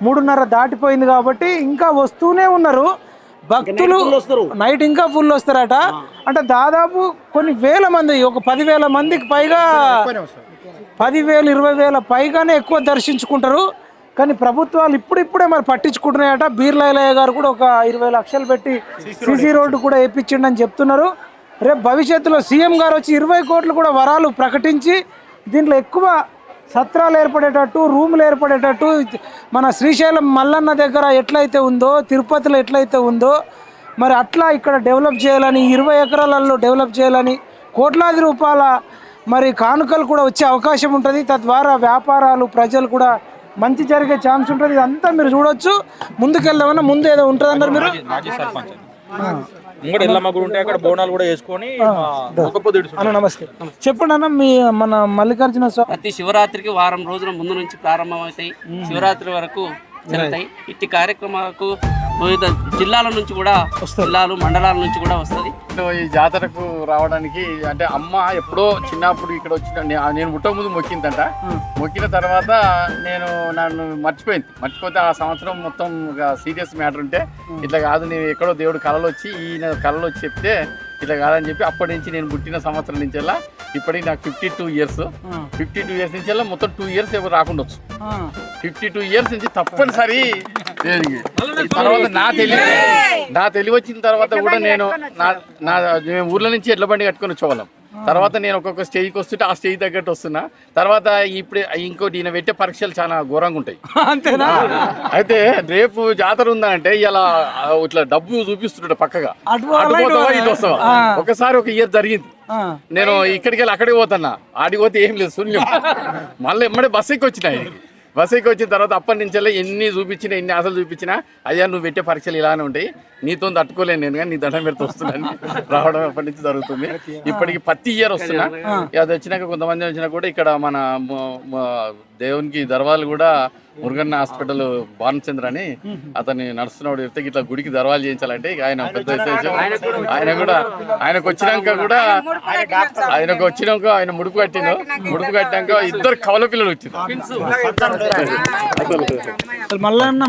3:30 దాటిపోయింది కాబట్టి ఇంకా వస్తూనే ఉన్నారు భక్తులు. నైట్ ఇంకా ఫుల్ వస్తారట. అంటే దాదాపు కొన్ని వేల మంది, ఒక 10,000 మందికి పైగా, 10,000 20,000 పైగానే ఎక్కువ దర్శించుకుంటారు. కానీ ప్రభుత్వాలు ఇప్పుడిప్పుడే మరి పట్టించుకుంటున్నాయట. బీర్లయ్య గారు కూడా ఒక 20 లక్షలు పెట్టి సీసీ రోడ్డు కూడా వేయించిండని చెప్తున్నారు. రేపు భవిష్యత్తులో సీఎం గారు వచ్చి 20 కోట్లు కూడా వరాలు ప్రకటించి దీంట్లో ఎక్కువ సత్రాలు ఏర్పడేటట్టు, రూములు ఏర్పడేటట్టు, మన శ్రీశైలం మల్లన్న దగ్గర ఎట్లయితే ఉందో, తిరుపతిలో ఎట్లయితే ఉందో మరి అట్లా ఇక్కడ డెవలప్ చేయాలని, 20 ఎకరాలలో డెవలప్ చేయాలని, కోట్లాది రూపాయల మరి కానుకలు కూడా వచ్చే అవకాశం ఉంటుంది. తద్వారా వ్యాపారాలు, ప్రజలు కూడా మంచి జరిగే ఛాన్స్ ఉంటుంది. ఇదంతా మీరు చూడొచ్చు. ముందుకెళ్దామన్నా ముందు ఏదో ఉంటుంది అన్నారు మీరు. మాజీ సర్పంచ్ ముంగడ ఎల్లమ్మ గుడి ఉంటే అక్కడ బోనాలు కూడా వేసుకొని అన్న నమస్తే. చెప్పండి అన్న, మీ మన మల్లికార్జున స్వామి ప్రతి శివరాత్రికి వారం రోజుల ముందు నుంచి ప్రారంభమవుతాయి. శివరాత్రి వరకు జరుగుతాయి. ఇట్టి కార్యక్రమాలకు వివిధ జిల్లాల నుంచి కూడా, జిల్లాలు మండలాల నుంచి కూడా వస్తుంది. ఈ జాతరకు రావడానికి అంటే అమ్మ ఎప్పుడో చిన్నప్పుడు ఇక్కడ వచ్చిన నేను ముట్ట ముందు మొక్కిందంట. మొక్కిన తర్వాత నన్ను మర్చిపోతే ఆ సంవత్సరం మొత్తం సీరియస్ మ్యాటర్ ఉంటే ఇట్లా కాదు, నేను ఎక్కడో దేవుడు కళలో వచ్చి కళలో వచ్చి చెప్తే ఇట్లా కాదని చెప్పి అప్పటి నుంచి నేను పుట్టిన సంవత్సరం నుంచి ఇప్పటికి నాకు 52 ఇయర్స్. 52 ఇయర్స్ నుంచి మొత్తం 2 ఇయర్స్ ఎవరు రాకుండా వచ్చు. 52 ఇయర్స్ నుంచి తప్పనిసరి తర్వాత నా తెలివి వచ్చిన తర్వాత కూడా నేను ఊర్ల నుంచి ఎడ్ల బండి కట్టుకొని వచ్చేవాళ్ళం. తర్వాత నేను ఒక్కొక్క స్టేజ్కి వస్తుంటే ఆ స్టేజ్ తగ్గట్టు వస్తున్నా. తర్వాత ఇప్పుడు ఇంకోటి ఈయన పెట్టే పరీక్షలు చాలా ఘోరంగా ఉంటాయి. అయితే రేపు జాతర ఉందా అంటే ఇలా ఇట్లా డబ్బు చూపిస్తుంటాడు పక్కగా, అటుపోతావా ఇటు వస్తావా. ఒకసారి ఒక ఇయర్ జరిగింది. నేను ఇక్కడికి వెళ్ళి అక్కడికి పోతున్నా, ఆడికి పోతే ఏం లేదు, శూన్యం. మళ్ళీ ఎమ్మడే బస్ ఎక్కి వచ్చినాయి. బస్ ఎక్కి వచ్చిన తర్వాత అప్పటి నుంచి ఎన్ని చూపించినా, ఎన్ని ఆశలు చూపించినా, అయ్యా నువ్వు పెట్టే పరీక్షలు ఇలానే ఉంటాయి, నీతో తట్టుకోలేను నేను, కానీ నీ దండం పెడితే వస్తున్నాను రావడం ఎప్పటి నుంచి జరుగుతుంది. ఇప్పటికి ప్రతి ఇయర్ వస్తున్నా. అది వచ్చినాక కొంతమంది వచ్చినా కూడా ఇక్కడ మన దేవునికి దర్వాలు కూడా మురుగన్న హాస్పిటల్ భానుచంద్ర అని అతన్ని నడుస్తున్నప్పుడు చెప్తే ఇట్లా గుడికి దర్వాలు చేయించాలంటే ఆయన పెద్ద విశేషం. ఆయనకు వచ్చినాక ఆయన ముడుపు కట్టినాక 2 కవల పిల్లలు వచ్చింది. మల్లన్న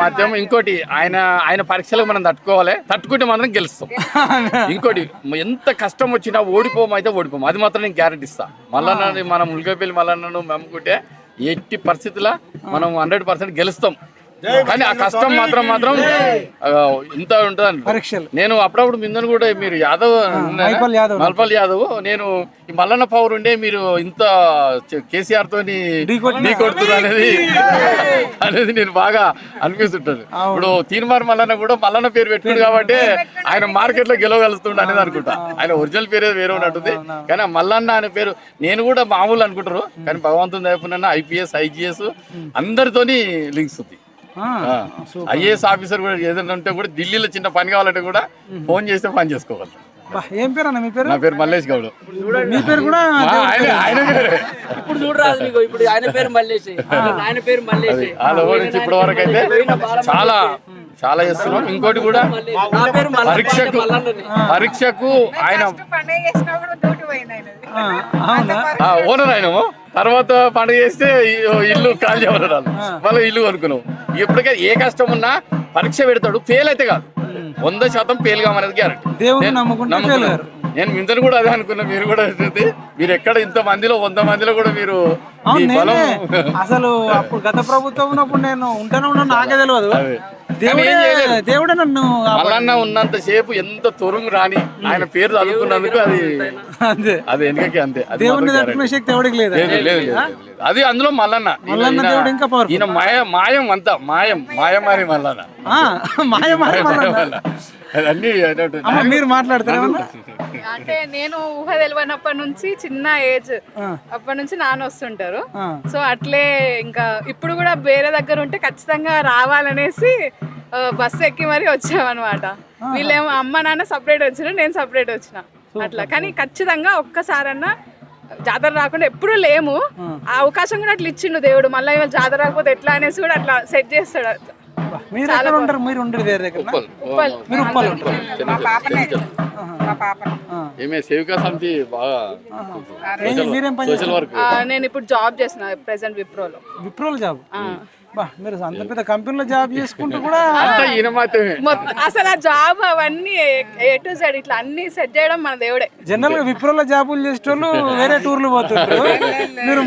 మాధ్యం. ఇంకోటి ఆయన పరీక్షలకు మనం తట్టుకుంటే మాత్రం గెలుస్తాం. ఇంకోటి ఎంత కష్టం వచ్చినా ఓడిపోము, అది మాత్రం నేను గ్యారెంటీ ఇస్తా. మల్లన్న మనం ముల్కపల్లి మల్లన్నను నమ్ముకుంటే ఎట్టి పరిస్థితుల్లో మనం 100% గెలుస్తాం. కానీ ఆ కష్టం మాత్రం ఇంత ఉంటుంది. నేను అప్పుడప్పుడు మిందని కూడా మీరు మల్పల్ యాదవ్ నేను ఈ మల్లన్న పవర్ ఉండే మీరు ఇంత కేసీఆర్ తోని కొడుతున్నారు అనేది నేను బాగా అనిపిస్తుంటది. ఇప్పుడు తీర్మార్ మల్లన్న కూడా మల్లన్న పేరు పెట్టుకుంది కాబట్టి ఆయన మార్కెట్ లో గెలవగలుగుతుండ అనేది అనుకుంటా. ఆయన ఒరిజినల్ పేరు వేరే ఉన్నట్టుంది. కానీ మల్లన్న అనే పేరు నేను కూడా మామూలు అనుకుంటారు. కానీ భగవంతుని దయపున IPS IGS అందరితోని లింక్స్ ఉంది. IAS ఆఫీసర్ కూడా ఏదైనా ఉంటే కూడా ఢిల్లీలో చిన్న పని కావాలంటే కూడా ఫోన్ చేస్తే పని చేసుకోగలరు. ఏం పేరు అన్న మీ పేరు? నా పేరు మల్లేష్ గౌడ్. మీ పేరు కూడా ఆయన పేరు. ఇప్పుడు చూడరాదు ఇప్పుడు ఆయన పేరు మల్లేష్. ఆయన పేరు మల్లేష్. ఆ లోపల నుంచి ఇప్పటి వరకు అయితే చాలా చాలా చేస్తున్నాం. ఇంకోటి కూడా పరీక్షకు ఆయన ఓనర్ అయినాము. తర్వాత పండుగ చేస్తే ఇల్లు ఖాళీ అవ్వరు, మళ్ళీ ఇల్లు కొనుక్కున్నాం. ఎప్పటికీ ఏ కష్టం ఉన్నా పరీక్ష పెడతాడు, ఫెయిల్ అయితే కాదు, 100% ఫెయిల్ కామనేది గ్యారెంటీ. నేను మింతను కూడా అదే అనుకున్నా, మీరు కూడా మీరు ఎక్కడ ఇంత మందిలో 100 మందిలో కూడా మీరు అసలు అప్పుడు గత ప్రభుత్వం ఉన్నప్పుడు నేను ఉంటాను నాకే తెలియదు. దేవుడే నన్ను మల్లన్న ఉన్నంత సేపు ఎంత తొరుగు రాని ఆయన పేరు చదువుకున్నందుకు అది వెనకకి అంతే. దేవుడిని తట్టుకునే శక్తి ఎవరికి లేదు. అది అందులో మల్లన్న ఇంకా ఈయన మాయం అంతా మాయమారి మల్లన్న. మీరు మాట్లాడతారు అంటే నేను ఊహ తెలియనప్పటి నుంచి చిన్న ఏజ్ అప్పటి నుంచి నాన్న వస్తుంటారు. సో అట్లే ఇంకా ఇప్పుడు కూడా వేరే దగ్గర ఉంటే ఖచ్చితంగా రావాలనేసి బస్సు ఎక్కి మరీ వచ్చామన్నమాట. వీళ్ళేమో అమ్మ నాన్న సపరేట్ వచ్చిన, నేను సపరేట్ వచ్చిన అట్లా. కానీ ఖచ్చితంగా ఒక్కసారన్నా జాతర రాకుండా ఎప్పుడు లేము. ఆ అవకాశం కూడా అట్లా ఇచ్చిండు దేవుడు. మళ్ళీ ఇవాళ జాతర రాకపోతే ఎట్లా అనేసి కూడా అట్లా సెట్ చేస్తాడు. మీరు ఎక్కడ ఉంటారు? మీరు ఉండేది వేరే దగ్గర? మీరు ఉప్పల్ ఉంటారు. సేవికా సమితి బాగా సోషల్ వర్క్. నేను ఇప్పుడు జాబ్ చేస్తున్నా ప్రెసెంట్ విప్రోలో జాబ్. మీరు అంత పెద్ద కంపెనీలో జాబ్ చేసుకుంటూ కూడా అసలు ఆ జాబ్ అవన్నీ A to Z ఇట్లా అన్ని సెట్ చేయడం మన దేవుడే. జనరల్ గా విప్రోలో జాబులు చేసేటోళ్ళు వేరే టూర్లు పోతుంటారు. మీరు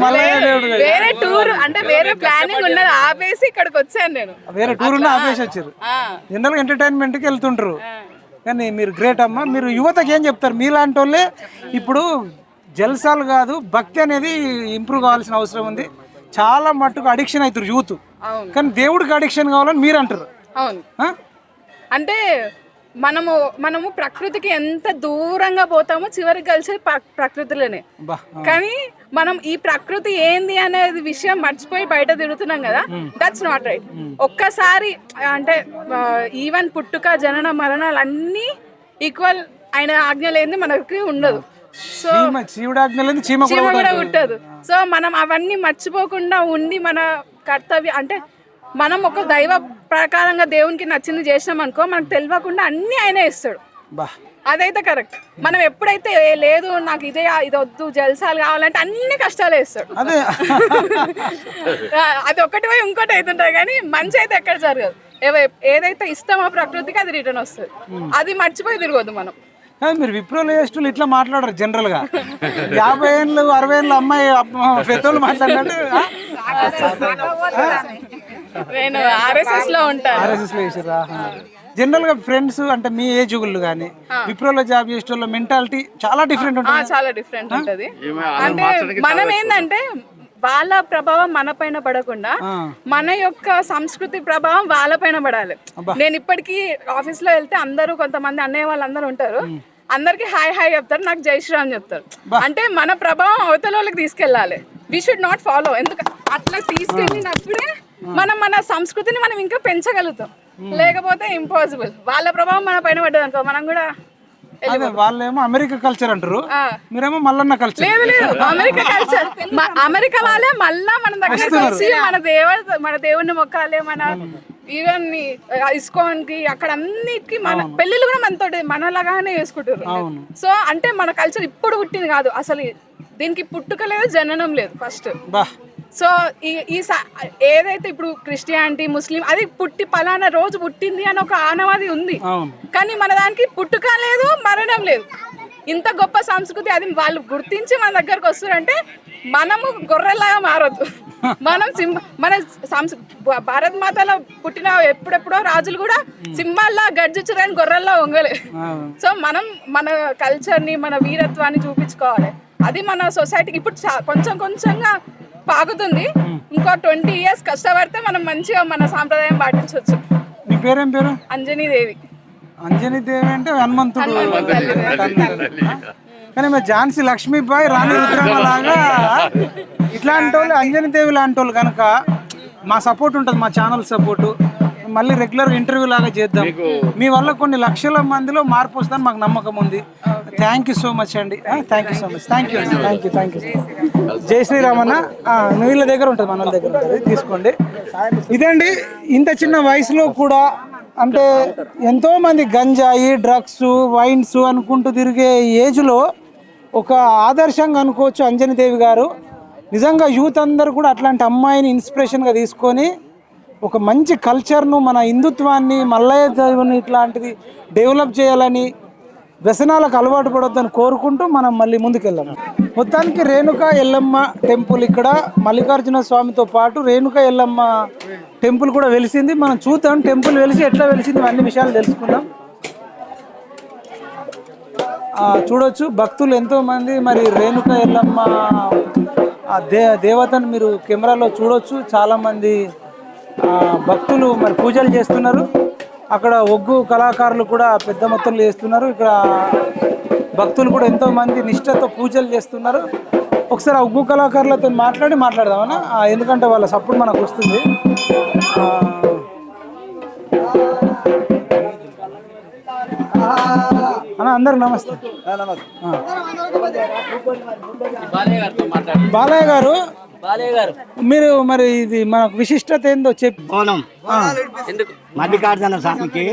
వేరే టూర్ అంటే వేరే ప్లానింగ్ ఉన్నది ఆపేసి ఇక్కడికి వచ్చాను నేను. వేరే టూర్ ఆపేసి వచ్చారు. జనరల్ గా ఎంటర్టైన్మెంట్ కి వెళ్తుంటారు. కానీ మీరు గ్రేట్ అమ్మా. మీరు యువతకి ఏం చెప్తారు? మీలాంటి వాళ్ళే ఇప్పుడు జల్సాలు కాదు, భక్తి అనేది ఇంప్రూవ్ కావాల్సిన అవసరం ఉంది. చాలా మట్టుకు అడిక్షన్ అవుతారు యూత్. కానీ దేవుడికి అడిక్షన్ కావాలని మీరు అంటారు. అవును, అంటే మనము ప్రకృతికి ఎంత దూరంగా పోతామో చివరికి కలిసి ప్రకృతిలోనే. కానీ మనం ఈ ప్రకృతి ఏంది అనేది విషయం మర్చిపోయి బయట తిరుగుతున్నాం కదా. That's not right. ఒక్కసారి అంటే ఈవెన్ పుట్టుక జనన మరణాలు అన్నీ ఈక్వల్. ఆయన ఆజ్ఞ లేనిది మనకి ఉండదు. సో చీమ కూడా ఉంటుంది. సో మనం అవన్నీ మర్చిపోకుండా ఉండి మన కర్తవ్యం అంటే మనం ఒక దైవ ప్రకారంగా దేవునికి నచ్చింది చేసినాం అనుకో, మనకు తెలియకుండా అన్ని ఆయనే ఇస్తాడు. అదైతే కరెక్ట్. మనం ఎప్పుడైతే లేదు నాకు ఇది వద్దు జల్సాలు కావాలంటే అన్ని కష్టాలు వేస్తాడు. అది ఒకటి పోయి ఇంకోటి అవుతుంటాయి. కానీ మంచి అయితే ఎక్కడ జరగదు. ఏదైతే ఇస్తామో ప్రకృతికి అది రిటర్న్ వస్తుంది. అది మర్చిపోయి తిరగదు మనం. మీరు విప్రోలు చేసేటోళ్ళు ఇట్లా మాట్లాడరు. జనరల్ గా 50 ఏళ్ళు 60 ఏళ్ళు అమ్మాయి పెద్దోళ్ళు మాట్లాడినట్టు. నేను RSS లో ఉంటాను. RSS లో చేసారా? జనరల్ గా ఫ్రెండ్స్ అంటే మీ ఏజ్ గుళ్ళు కానీ విప్రోలో జాబ్ చేసేటోళ్ళ మెంటాలిటీ చాలా డిఫరెంట్ ఉంటుంది. చాలా డిఫరెంట్ ఉంటుంది. అంటే మనం ఏంటంటే వాళ్ళ ప్రభావం మన పైన పడకుండా మన యొక్క సంస్కృతి ప్రభావం వాళ్ళ పైన పడాలి. నేను ఇప్పటికీ ఆఫీస్ లో వెళ్తే అందరూ కొంతమంది అన్నయ్య వాళ్ళందరూ ఉంటారు. అందరికి హాయ్ చెప్తారు, నాకు జై శ్రీరామ్ చెప్తారు. అంటే మన ప్రభావం అవతల వాళ్ళకి తీసుకెళ్ళాలి. We should not follow. ఎందుకు అట్లా తీసుకెళ్ళినప్పుడే మనం మన సంస్కృతిని మనం ఇంకా పెంచగలుగుతాం. లేకపోతే ఇంపాసిబుల్. వాళ్ళ ప్రభావం మన పైన పడ్డది అనుకో, మనం కూడా వాళ్ళేమో అమెరికా కల్చర్ అంటారు, మీరేమో మల్లన్న కల్చర్. లేదు అమెరికా కల్చర్. అమెరికా వాళ్ళే మళ్ళా మన దగ్గర వచ్చి మన దేవుడిని మొక్కాలి. మన ఈవెన్ ఇస్కాన్ కి అక్కడ అన్నిటికీ మన పెళ్లిళ్ళు కూడా మనతో మనలాగానే చేసుకుంటారు. సో అంటే మన కల్చర్ ఇప్పుడు పుట్టింది కాదు. అసలు దీనికి పుట్టుక లేదు, జననం లేదు ఫస్ట్. సో ఈ ఏదైతే ఇప్పుడు క్రిస్టియానిటీ ముస్లిం అది పుట్టి పలానా రోజు పుట్టింది అని ఒక ఆనవాది ఉంది. కానీ మన దానికి పుట్టుక లేదు, మరణం లేదు. ఇంత గొప్ప సంస్కృతి అది వాళ్ళు గుర్తించి మన దగ్గరకు వస్తారంటే మనము గొర్రెలాగా మారొద్దు. మనం మన భారత్ మాతలో పుట్టిన ఎప్పుడెప్పుడో రాజులు కూడా సింహాల్లా గర్జించరు కానీ గొర్రెల్లా వంగలే. సో మనం మన కల్చర్ని మన వీరత్వాన్ని చూపించుకోవాలి. అది మన సొసైటీకి ఇప్పుడు కొంచెంగా పాకుతుంది. ఇంకో 20 years కష్టపడితే మనం మంచిగా మన సాంప్రదాయం పాటించవచ్చు. మీ పేరేం పేరు? అంజనీదేవి. అంజనీదేవి అంటే హనుమంతుడు. కానీ మా ఝాన్సీ లక్ష్మీబాయి రాణి రుద్రమ్మ లాగా ఇట్లాంటి వాళ్ళు అంజనీదేవి లాంటి వాళ్ళు కనుక మా సపోర్ట్ ఉంటుంది, మా ఛానల్ సపోర్టు. మళ్ళీ రెగ్యులర్ ఇంటర్వ్యూ లాగా చేద్దాం. మీ వల్ల కొన్ని లక్షల మందిలో మార్పు వస్తుందని మాకు నమ్మకం ఉంది. థ్యాంక్ యూ సో మచ్ అండి. Thank you so much. Thank you జై శ్రీరామ్ అన్న. వీళ్ళ దగ్గర ఉంటుంది, మన దగ్గర ఉంటుంది, తీసుకోండి. ఇదండి ఇంత చిన్న వయసులో కూడా అంటే ఎంతో మంది గంజాయి, డ్రగ్స్, వైన్స్ అనుకుంటూ తిరిగే ఏజ్లో ఒక ఆదర్శంగా అనుకోవచ్చు అంజనీదేవి గారు. నిజంగా యూత్ అందరూ కూడా అట్లాంటి అమ్మాయిని ఇన్స్పిరేషన్గా తీసుకొని ఒక మంచి కల్చర్ను, మన హిందుత్వాన్ని, మల్లయ్య దేవుని ఇట్లాంటిది డెవలప్ చేయాలని, వ్యసనాలకు అలవాటు పడొద్దని కోరుకుంటూ మనం మళ్ళీ ముందుకెళ్దాం. మొత్తానికి రేణుకా ఎల్లమ్మ టెంపుల్ ఇక్కడ మల్లికార్జున స్వామితో పాటు రేణుకా ఎల్లమ్మ టెంపుల్ కూడా వెలిసింది. మనం చూద్దాం టెంపుల్ వెలిసి ఎట్లా వెలిసింది అన్ని విషయాలు తెలుసుకుందాం. చూడొచ్చు భక్తులు ఎంతోమంది మరి రేణుకా ఎల్లమ్మ దేవతను మీరు కెమెరాలో చూడొచ్చు. చాలామంది భక్తులు మరి పూజలు చేస్తున్నారు. అక్కడ ఒగ్గు కళాకారులు కూడా పెద్ద మొత్తంలో చేస్తున్నారు. ఇక్కడ భక్తులు కూడా ఎంతోమంది నిష్ఠతో పూజలు చేస్తున్నారు. ఒకసారి ఒగ్గు కళాకారులతో మాట్లాడదామన్నా, ఎందుకంటే వాళ్ళ సపోర్ట్ మనకు వస్తుంది. అన్న అందరికి నమస్తే. బాలయ్య గారు, మీరు మరి ఇది మనకు విశిష్టత ఏందో చెప్పి. బోనం మల్లికార్జున స్వామికి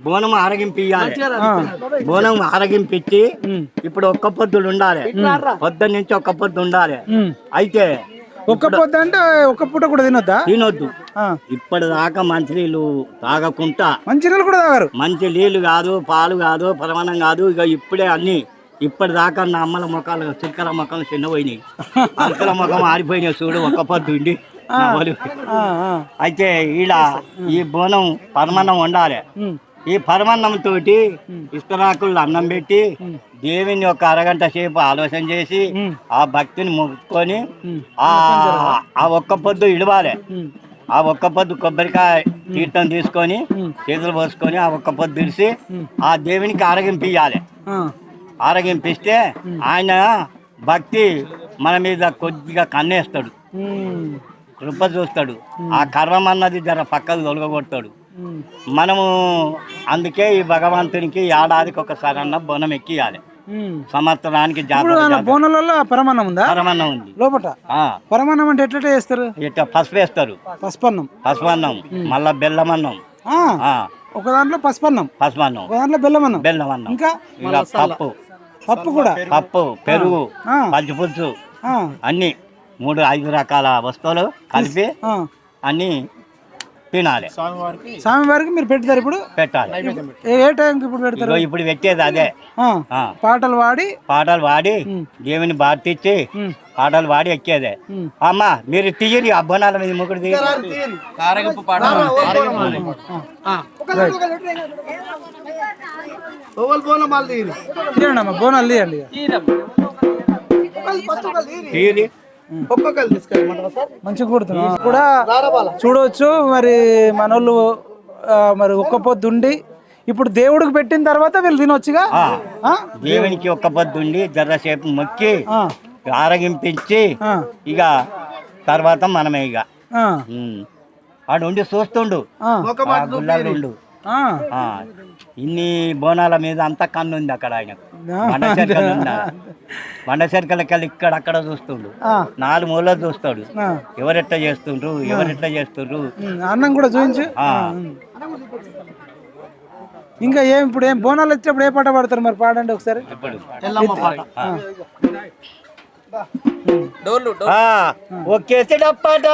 బోనం ఆరగింపియాలి. బోనం ఆరగింపించి ఇప్పుడు ఒక్క పొద్దులు ఉండాలి. పొద్దున్న నుంచి ఒక్క పొద్దు ఉండాలి. అయితే ఒక్క పొద్దు అంటే ఒక్క పూట కూడా తినొద్దు. ఇప్పటిదాకా మంచినీళ్ళు తాగకుండా, మంచినీళ్ళు కూడా తాగారు. మంచి నీళ్లు కాదు, పాలు కాదు, పరమాణం కాదు. ఇక ఇప్పుడే అన్ని ఇప్పటిదాకా నా అమ్మల ముఖాలు, చిక్కల ముఖం చిన్నపోయినాయి, అక్కల ముఖం ఆడిపోయినాయి. చూడు ఒక్క పొద్దు ఉండి. అయితే ఈడ ఈ బోనం పరమాన్నం వండాలి. ఈ పరమాన్నం తోటి ఇస్తరాకులు అన్నం పెట్టి దేవుని ఒక అరగంట సేపు ఆలోచన చేసి ఆ భక్తిని మొక్కుకొని ఆ ఒక్క పొద్దు ఇడవాలి. ఆ ఒక్క పొద్దు కొబ్బరికాయ తీర్థం తీసుకొని చేతులు పోసుకొని ఆ ఒక్క పొద్దు ఇడిసి ఆ దేవునికి ఆరగింపియాలి. ఆరగింపిస్తే ఆయన భక్తి మన మీద కొద్దిగా కన్నేస్తాడు, కృప చూస్తాడు. ఆ కర్రం అన్నది జర పక్కకు తొలగొడతాడు. మనము అందుకే ఈ భగవంతునికి ఏడాదికి ఒకసారి అన్న బోనం ఎక్కియాలి. సంవత్సరానికి బోనంలో పరమాన్నం ఉందా? పరమాన్నం ఉంది లోపట. పరమాన్నం అంటే ఎట్లా చేస్తారు? ఇట్లా పసుపు వేస్తారు. పసుపన్నం మళ్ళా బెల్లమన్నం. ఒక దాంట్లో పసుపన్నం, ఒక దాంట్లో బెల్లమన్నం, ఇంకా పప్పు కూడా, పప్పు, పెరుగు, పచ్చి పులుసు అన్ని 3-5 రకాల వస్తువులు కలిపి అన్ని తినాలి. స్వామివారికి మీరు పెడతారు. ఇప్పుడు పెట్టాలి. ఏ టైంకి ఇప్పుడు పెడతారు? ఇప్పుడు పెట్టేది అదే. పాటలు పాడి దేవుని బాటిచ్చి పాటలు పాడి ఎక్కేదే. అమ్మా మీరు తీయరి అబ్బనాల మీద ముగ్గురు బోనాలు తీయండి. తీయరి మంచిగా కుడుతున్నా కూడా చూడవచ్చు. మరి మనోళ్ళు మరి ఒక్క పొద్దు ఉండి ఇప్పుడు దేవుడికి పెట్టిన తర్వాత వీళ్ళు తినొచ్చుగా. దేవునికి ఒక్క పొద్దు ఉండి జర్రసేపు మొక్కి ఆరగింపించి ఇక తర్వాత మనమే ఇక ఆడు ఉండి చూస్తుండు గుళ్ళాలు. ఇన్ని బోనాల మీద అంత కన్ను ఉంది అక్కడ ఆయనకు. బండ చెరకలకెళ్ళి ఇక్కడ అక్కడ చూస్తుండు, 4 మూలలు చూస్తాడు. ఎవరెట్లా చేస్తుండ్రు, అన్నం కూడా చూపించు. ఇంకా ఇప్పుడు ఏం బోనాలు వచ్చినప్పుడు ఏ పాట పాడతారు మరి? పాడండి ఒకసారి. ఒక్కేసి డప్పాట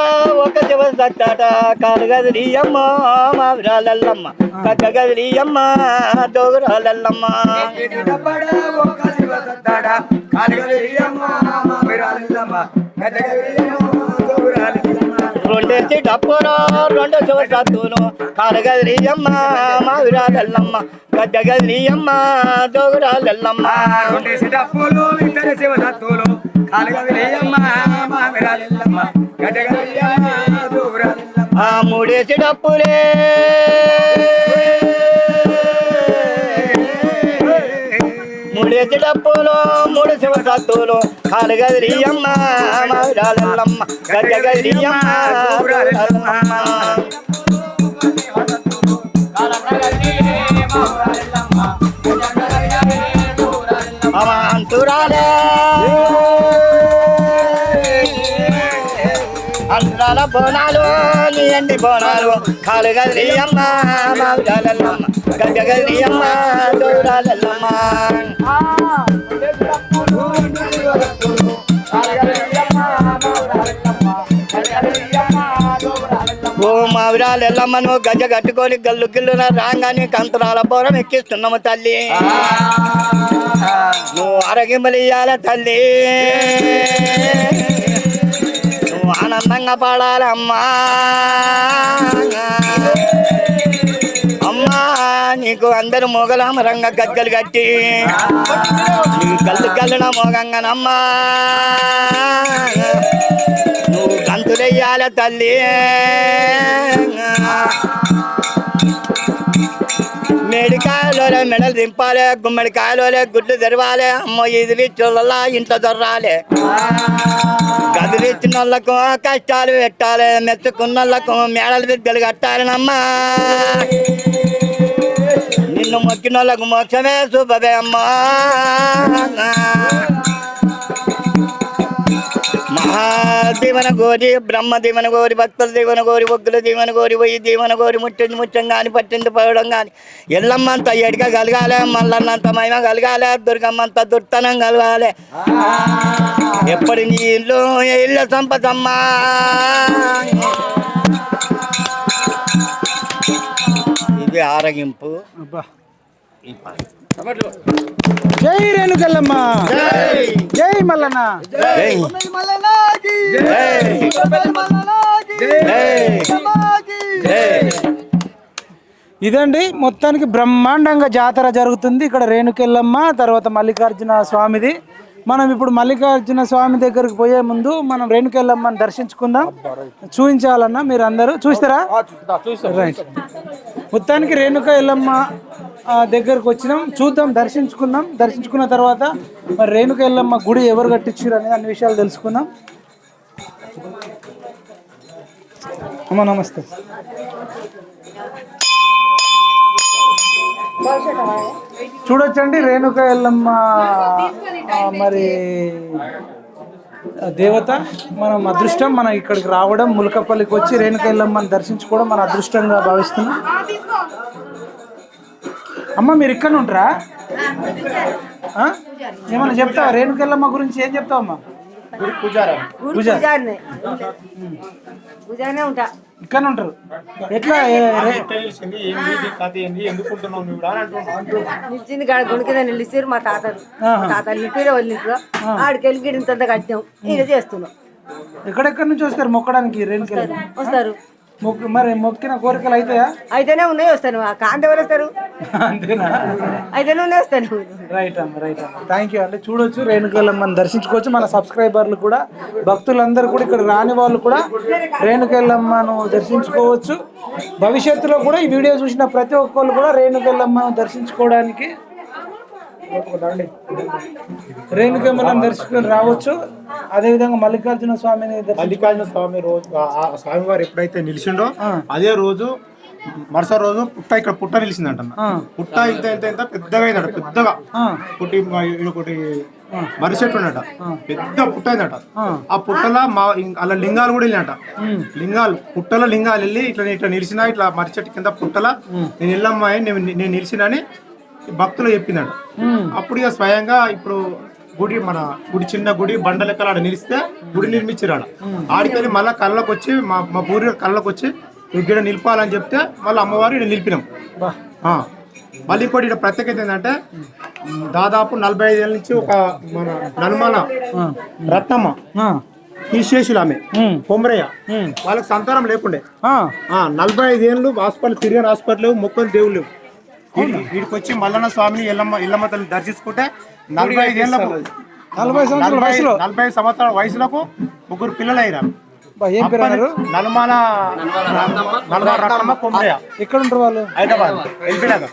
ఒక శివసత్తాట కాలుగదిలి అమ్మ మావిరాలమ్మ కగ్గదిలి అమ్మ దోగురాలమ్మ రెండేసి డప్పులో 2 శివసత్తులు కాలుగదిలి అమ్మ మావిరాలమ్మ గద్దగదిలి అమ్మ దోగురాలమ్మ. రెండేసి డప్పులు 2 శివసత్తులు మూడేసి డప్పులే మూడేసి డప్పులు 3 శివసత్తులు కాలుగదిలి అమ్మ మావిరాలమ్మ గద్దగదిలి అమ్మ అవంతురాలే అంతరాల బోనాలు నీ ఎండి బోనాలు కాలు గదిలి అమ్మ మావిడాలమ్మ గడ్డ గదిలి అమ్మ దూరాలమ్మ ఓ మావిడాలమ్మ నువ్వు గజ్జ కట్టుకొని గల్లు గిల్లున రాగానే కంతరాల బోరం ఎక్కిస్తున్నాము తల్లి నువ్వు అరగింబలియాల తల్లి నువ్వు ఆనందంగా పాడాలమ్మా అమ్మా నీకు అందరు మోగలామరంగా గజ్జలు కట్టి నీ గల్లు గల్లున మోగంగానమ్మా నువ్వు గంతులెయ్యాల తల్లి మేడికాయలోనే మెడలు దింపాలి గుమ్మడికాయలోనే గుడ్లు తెరవాలి అమ్మ ఇది చూడాలా ఇంట్లో దొర్రాలి గదిలిచ్చిన వాళ్ళకు కష్టాలు పెట్టాలి మెచ్చుకున్న వాళ్ళకు మేడలు విద్యలు కట్టాలనమ్మా నిన్ను మొక్కిన వాళ్ళకు మోక్షమే శుభవే అమ్మా మహాదీవన గోరి బ్రహ్మ దీవన గోరి భక్తుల దీవన గోరి ఒగ్గుల దీవన గోరి వయ్యి దీవన గోరి ముట్టింది ముచ్చం కానీ పట్టింది పడడం కానీ ఎల్లమ్మంత ఎడిక కలగాలి మల్లన్నంత మహిమ కలగాలి దుర్గమ్మంత దుర్తనం కలగాలి ఎప్పటి నీ ఇల్లు ఇళ్ళ సంపదమ్మా ఇది ఆరగింపు జై రేణుకెళ్ళమ్మ జై మల్లన్న ఇదండి మొత్తానికి బ్రహ్మాండంగా జాతర జరుగుతుంది ఇక్కడ రేణుకెళ్ళమ్మ తర్వాత మల్లికార్జున స్వామిది. మనం ఇప్పుడు మల్లికార్జున స్వామి దగ్గరకు పోయే ముందు మనం రేణుకెళ్ళమ్మని దర్శించుకుందాం. చూపించాలన్నా మీరు అందరూ చూస్తారా? రైట్. మొత్తానికి రేణుక ఎల్లమ్మ దగ్గరకు వచ్చినాం, చూద్దాం, దర్శించుకున్నాం. దర్శించుకున్న తర్వాత మరి రేణుక ఎల్లమ్మ గుడి ఎవరు కట్టించారు అనేది అన్ని విషయాలు తెలుసుకుందాం. అమ్మ నమస్తే. చూడొచ్చండి రేణుక ఎల్లమ్మ మరి దేవత. మనం అదృష్టం మనం ఇక్కడికి రావడం, ములకపల్లికి వచ్చి రేణుక ఎల్లమ్మని దర్శించుకోవడం మన అదృష్టంగా భావిస్తున్నాం. అమ్మ మీరు ఇక్కడ ఉంటారా? ఏమన్నా చెప్తావా రేణుక ఎల్లమ్మ గురించి? ఏం చెప్తావమ్మా? ఇక్కడ ఉంటారు. ఎట్లా గుడికి నిలిచారు మా తాతలు. తాతలు నిలిపి వాళ్ళ ఆడికి వెళ్ళి గిడింత కట్టాం. ఇక చేస్తున్నాం. ఎక్కడెక్కడి నుంచి వస్తారు మొక్కడానికి రేణుక ఎల్లమ్మ? వస్తారు. మరి మొక్కిన కోరికలు అయితాయా? అయితేనే ఉన్నాయి, వస్తాను. కాంత ఎవరు వస్తారు? అంతేనా? అయితేనే ఉన్నాయి, వస్తాను. రైట్ అమ్మ, రైట్ అమ్మ. థ్యాంక్ యూ అండి. చూడొచ్చు రేణుక ఎల్లమ్మని దర్శించుకోవచ్చు. మన సబ్స్క్రైబర్లు కూడా, భక్తులందరూ కూడా, ఇక్కడ రాని వాళ్ళు కూడా రేణుక ఎల్లమ్మను దర్శించుకోవచ్చు. భవిష్యత్తులో కూడా ఈ వీడియో చూసిన ప్రతి ఒక్కళ్ళు కూడా రేణుక ఎల్లమ్మను దర్శించుకోవడానికి రేణుకెమ్మలను దర్శించుకొని రావచ్చు. అదేవిధంగా మల్లికార్జున స్వామిని రోజు ఆ స్వామివారు ఎప్పుడైతే నిలిచిండో అదే రోజు మరుసటి రోజు ఇక్కడ పుట్ట నిలిచిందంట. పుట్ట ఇంత ఇంత ఇంత పెద్దగా అయిందట. పెద్దగా పుట్టి ఒకటి మర్రి చెట్టు ఉన్నట, పెద్ద పుట్ట అయిందట. ఆ పుట్టలో అలా లింగాలు కూడా వెళ్ళినట. లింగాలు పుట్టలో లింగాలు వెళ్ళి ఇట్లా ఇట్లా నిలిచిన, ఇట్లా మర్రి చెట్టు కింద పుట్టలా నేను వెళ్ళమ్మాయి నేను నిలిచినని భక్తులు చెప్పిందట. అప్పుడు ఇక స్వయంగా ఇప్పుడు గుడి, మన గుడి చిన్న గుడి బండ లెక్కలు ఆడ నిలిస్తే గుడి నిర్మించారు. ఆడికెళ్ళి మళ్ళీ కళ్ళకు వచ్చి మా పూర్వీకుల కళ్ళకు వచ్చి ఇక్కడ నిలిపాలని చెప్తే మళ్ళీ అమ్మవారు ఇక్కడ నిలిపినాం. మళ్ళీ ఇంకోటి ఇక్కడ ప్రత్యేకత ఏంటంటే దాదాపు 45 ఏళ్ళ నుంచి ఒక మన నల్మాల రత్నమ్మ తీసేసులు ఆమె కొమరయ్య వాళ్ళకి సంతానం లేకుండే 45 ఏళ్ళు హాస్పిటల్ తిరిగిన హాస్పిటల్ మొక్కలు దేవుళ్ళు వీడికి వచ్చి మల్లన్న స్వామిని ఎల్లమ్మ తల్లి దర్శించుకుంటే 45 ఏళ్ళకు 40 సంవత్సరాల వయసులకు 3 పిల్లలు అయ్యారు. నల్మాల రత్నమ్మ కొమరయ్య. ఎక్కడ ఉంటారు వాళ్ళు? హైదరాబాద్ ఎల్బీనగర్.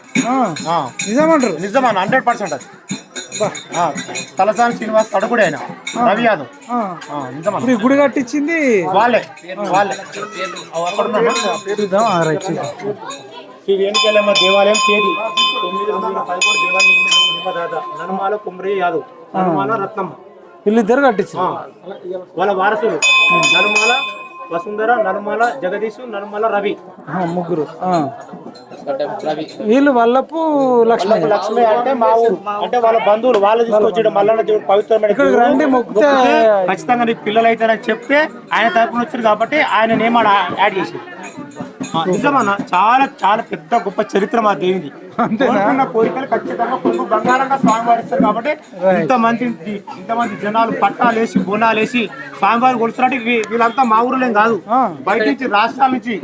నిజమంటారు? నిజమా 100% అది. తలసాని శ్రీనివాస్ తడుగుడు ఆయన రవి యాదవ్. నిజమా? గుడి కట్టించింది వాళ్ళే. శ్రీ రేణుకెళ్ళమ్మ దేవాలయం తేదీ 9/11/11 దేవాలయం ననుమాల కుమరయ్య యాదవ్, ననుమాల రత్నమ్మ వీళ్ళిద్దరు కట్టించారు. వాళ్ళ వారసులు ననుమాల వసుంధర, నర్మల జగదీష్, నర్మల రవి ముగ్గురు. వీళ్ళు వల్లపు లక్ష్మి. లక్ష్మి అంటే మా ఊరు, అంటే వాళ్ళ బంధువులు వాళ్ళు తీసుకొచ్చాడు మల్లన్న దేవుడు పవిత్రమైన. ఇక్కడికి రండి మొక్కితే ఖచ్చితంగా నీకు పిల్లలు అవుతారని చెప్తే ఆయన తరపున వచ్చారు కాబట్టి ఆయన నేమ్ యాడ్ చేసి. నిజమన్నా, చాలా చాలా పెద్ద గొప్ప చరిత్ర మా దేవిది. కోరుకున్న కోరికలు ఖచ్చితంగా కొడుకు బంగారంగా స్వామివారు ఇస్తారు కాబట్టి ఇంతమంది జనాలు పట్టాలేసి బోనాలేసి స్వామివారు కొలుస్తున్నట్టు వీళ్ళంతా మా ఊర్లేం కాదు, బయట నుంచి రాష్ట్రాల నుంచి,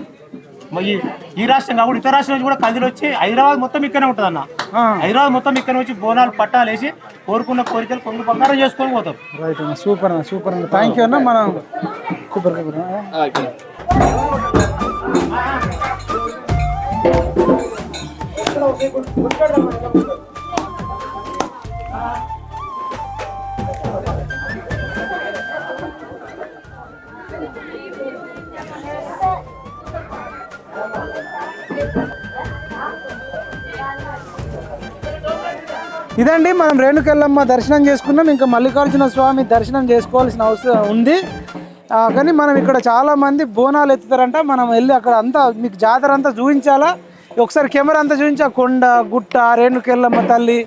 ఈ రాష్ట్రం కాబట్టి ఇతర రాష్ట్రం నుంచి కూడా కదిలి వచ్చి హైదరాబాద్ మొత్తం ఇక్కడనే ఉంటుంది అన్న. హైదరాబాద్ మొత్తం ఇక్కడ వచ్చి బోనాలు పట్టాలేసి కోరుకున్న కోరికలు కొంగు బంగారం చేసుకొని పోతాం. రైట్ అన్న, సూపర్ అన్న, సూపర్ అన్న, థ్యాంక్ యూ అన్న. మనం సూపర్. ఇదండి, మనం రేణుకెళ్ళమ్మ దర్శనం చేసుకున్నాం. ఇంకా మల్లికార్జున స్వామి దర్శనం చేసుకోవాల్సిన అవసరం ఉంది. కానీ మనం ఇక్కడ చాలామంది బోనాలు ఎత్తుతారంట. మనం వెళ్ళి అక్కడ అంతా మీకు జాతర అంతా చూపించాలా. ఒకసారి కెమెరా అంతా చూపించా. కొండ, గుట్ట, రేణుకెళ్ళమ్మ తల్లి,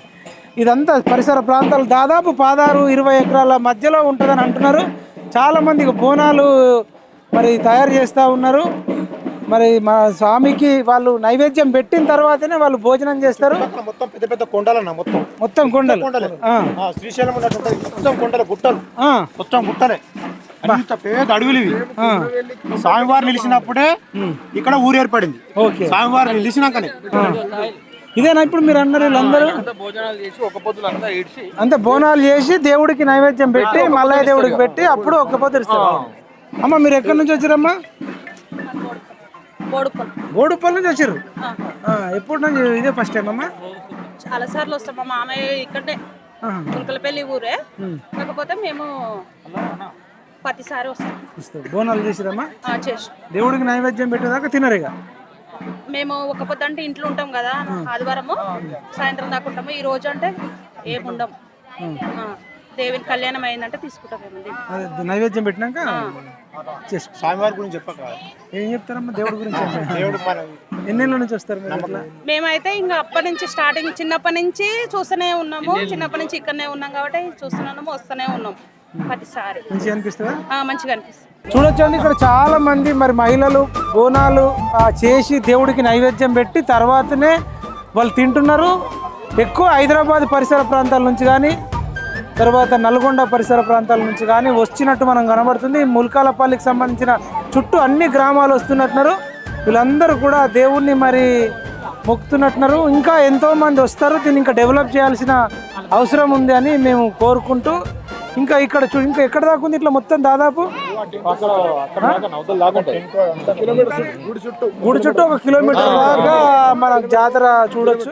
ఇదంతా పరిసర ప్రాంతాలు దాదాపు 16-20 ఎకరాల మధ్యలో ఉంటుందని అంటున్నారు. చాలామంది బోనాలు మరి తయారు చేస్తూ ఉన్నారు. మరి మా స్వామికి వాళ్ళు నైవేద్యం పెట్టిన తర్వాతనే వాళ్ళు భోజనం చేస్తారు. మొత్తం పెద్ద పెద్ద కొండలన్న, మొత్తం కొండలు. శ్రీశైలం మొత్తం కొండలు, గుట్టలు, మొత్తం గుట్టలే, పెద్ద అడవులు ఇవి. స్వామివారు నిలిచినప్పుడే ఇక్కడ ఊరు ఏర్పడింది. స్వామివారు నిలిచినాకనే. ఇదేనా ఇప్పుడు మీరు అన్నారు వీళ్ళందరూ భోజనాలు చేసి ఒక పొద్దులు అంతా ఏడ్చి అంతే బోనాలు చేసి దేవుడికి నైవేద్యం పెట్టి మల్లయ్య దేవుడికి పెట్టి అప్పుడు ఒక్క పొద్దు ఇస్తారు. అమ్మ మీరు ఎక్కడి నుంచి వచ్చారమ్మా? బోడుపల్లి నుంచి వచ్చారు. ఎప్పుడు నుంచి? ఇదే ఫస్ట్ టైం అమ్మా? చాలా సార్లు వస్తాం. మా మామయ్య ఇక్కడే ములకలపల్లి ఊరే, కాకపోతే మేము ప్రతిసారి వస్తాం. బోనాలు చేసిరమ్మా? చేసి దేవుడికి నైవేద్యం పెట్టేదాకా తినరేగా? మేము ఒక పొద్దు అంటే ఇంట్లో ఉంటాం కదా, ఆదివారము సాయంత్రం దాకా ఉంటాము. ఈ రోజు అంటే ఏముండము, దేవుని కళ్యాణం అయిందంటే తీసుకుంటాం. నైవేద్యం పెట్టినాక స్వామివారి గురించి చెప్పక ఏం చెప్తారమ్మా దేవుడి గురించి? దేవుడు ఎన్నేళ్ళ నుంచి వస్తారు మీరు? మేమైతే ఇంకా అప్పటి నుంచి స్టార్టింగ్, చిన్నప్పటి నుంచి చూస్తూనే ఉన్నాము. చిన్నప్పటి నుంచి ఇక్కడనే ఉన్నాం కాబట్టి చూస్తున్నాము, వస్తూనే ఉన్నాం ప్రతిసారి. మంచిగా అనిపిస్తుందా? మంచిగా అనిపిస్తుంది. చూడొచ్చండి, ఇక్కడ చాలా మంది మరి మహిళలు బోనాలు చేసి దేవుడికి నైవేద్యం పెట్టి తర్వాతనే వాళ్ళు తింటున్నారు. ఎక్కువ హైదరాబాద్ పరిసర ప్రాంతాల నుంచి కానీ తర్వాత నల్గొండ పరిసర ప్రాంతాల నుంచి కానీ వచ్చినట్టు మనం కనబడుతుంది. ముల్కాలపల్లికి సంబంధించిన చుట్టూ అన్ని గ్రామాలు వస్తున్నట్టున్నారు. వీళ్ళందరూ కూడా దేవుణ్ణి మరి మొక్కుతున్నట్టున్నారు. ఇంకా ఎంతోమంది వస్తారు. దీన్ని ఇంకా డెవలప్ చేయాల్సిన అవసరం ఉంది అని మేము కోరుకుంటూ ఇంకా ఇక్కడ ఇంకా ఎక్కడ దాకా ఉంది? ఇట్లా మొత్తం దాదాపు గుడి చుట్టూ 1 కిలోమీటర్ దాకా మన జాతర చూడొచ్చు.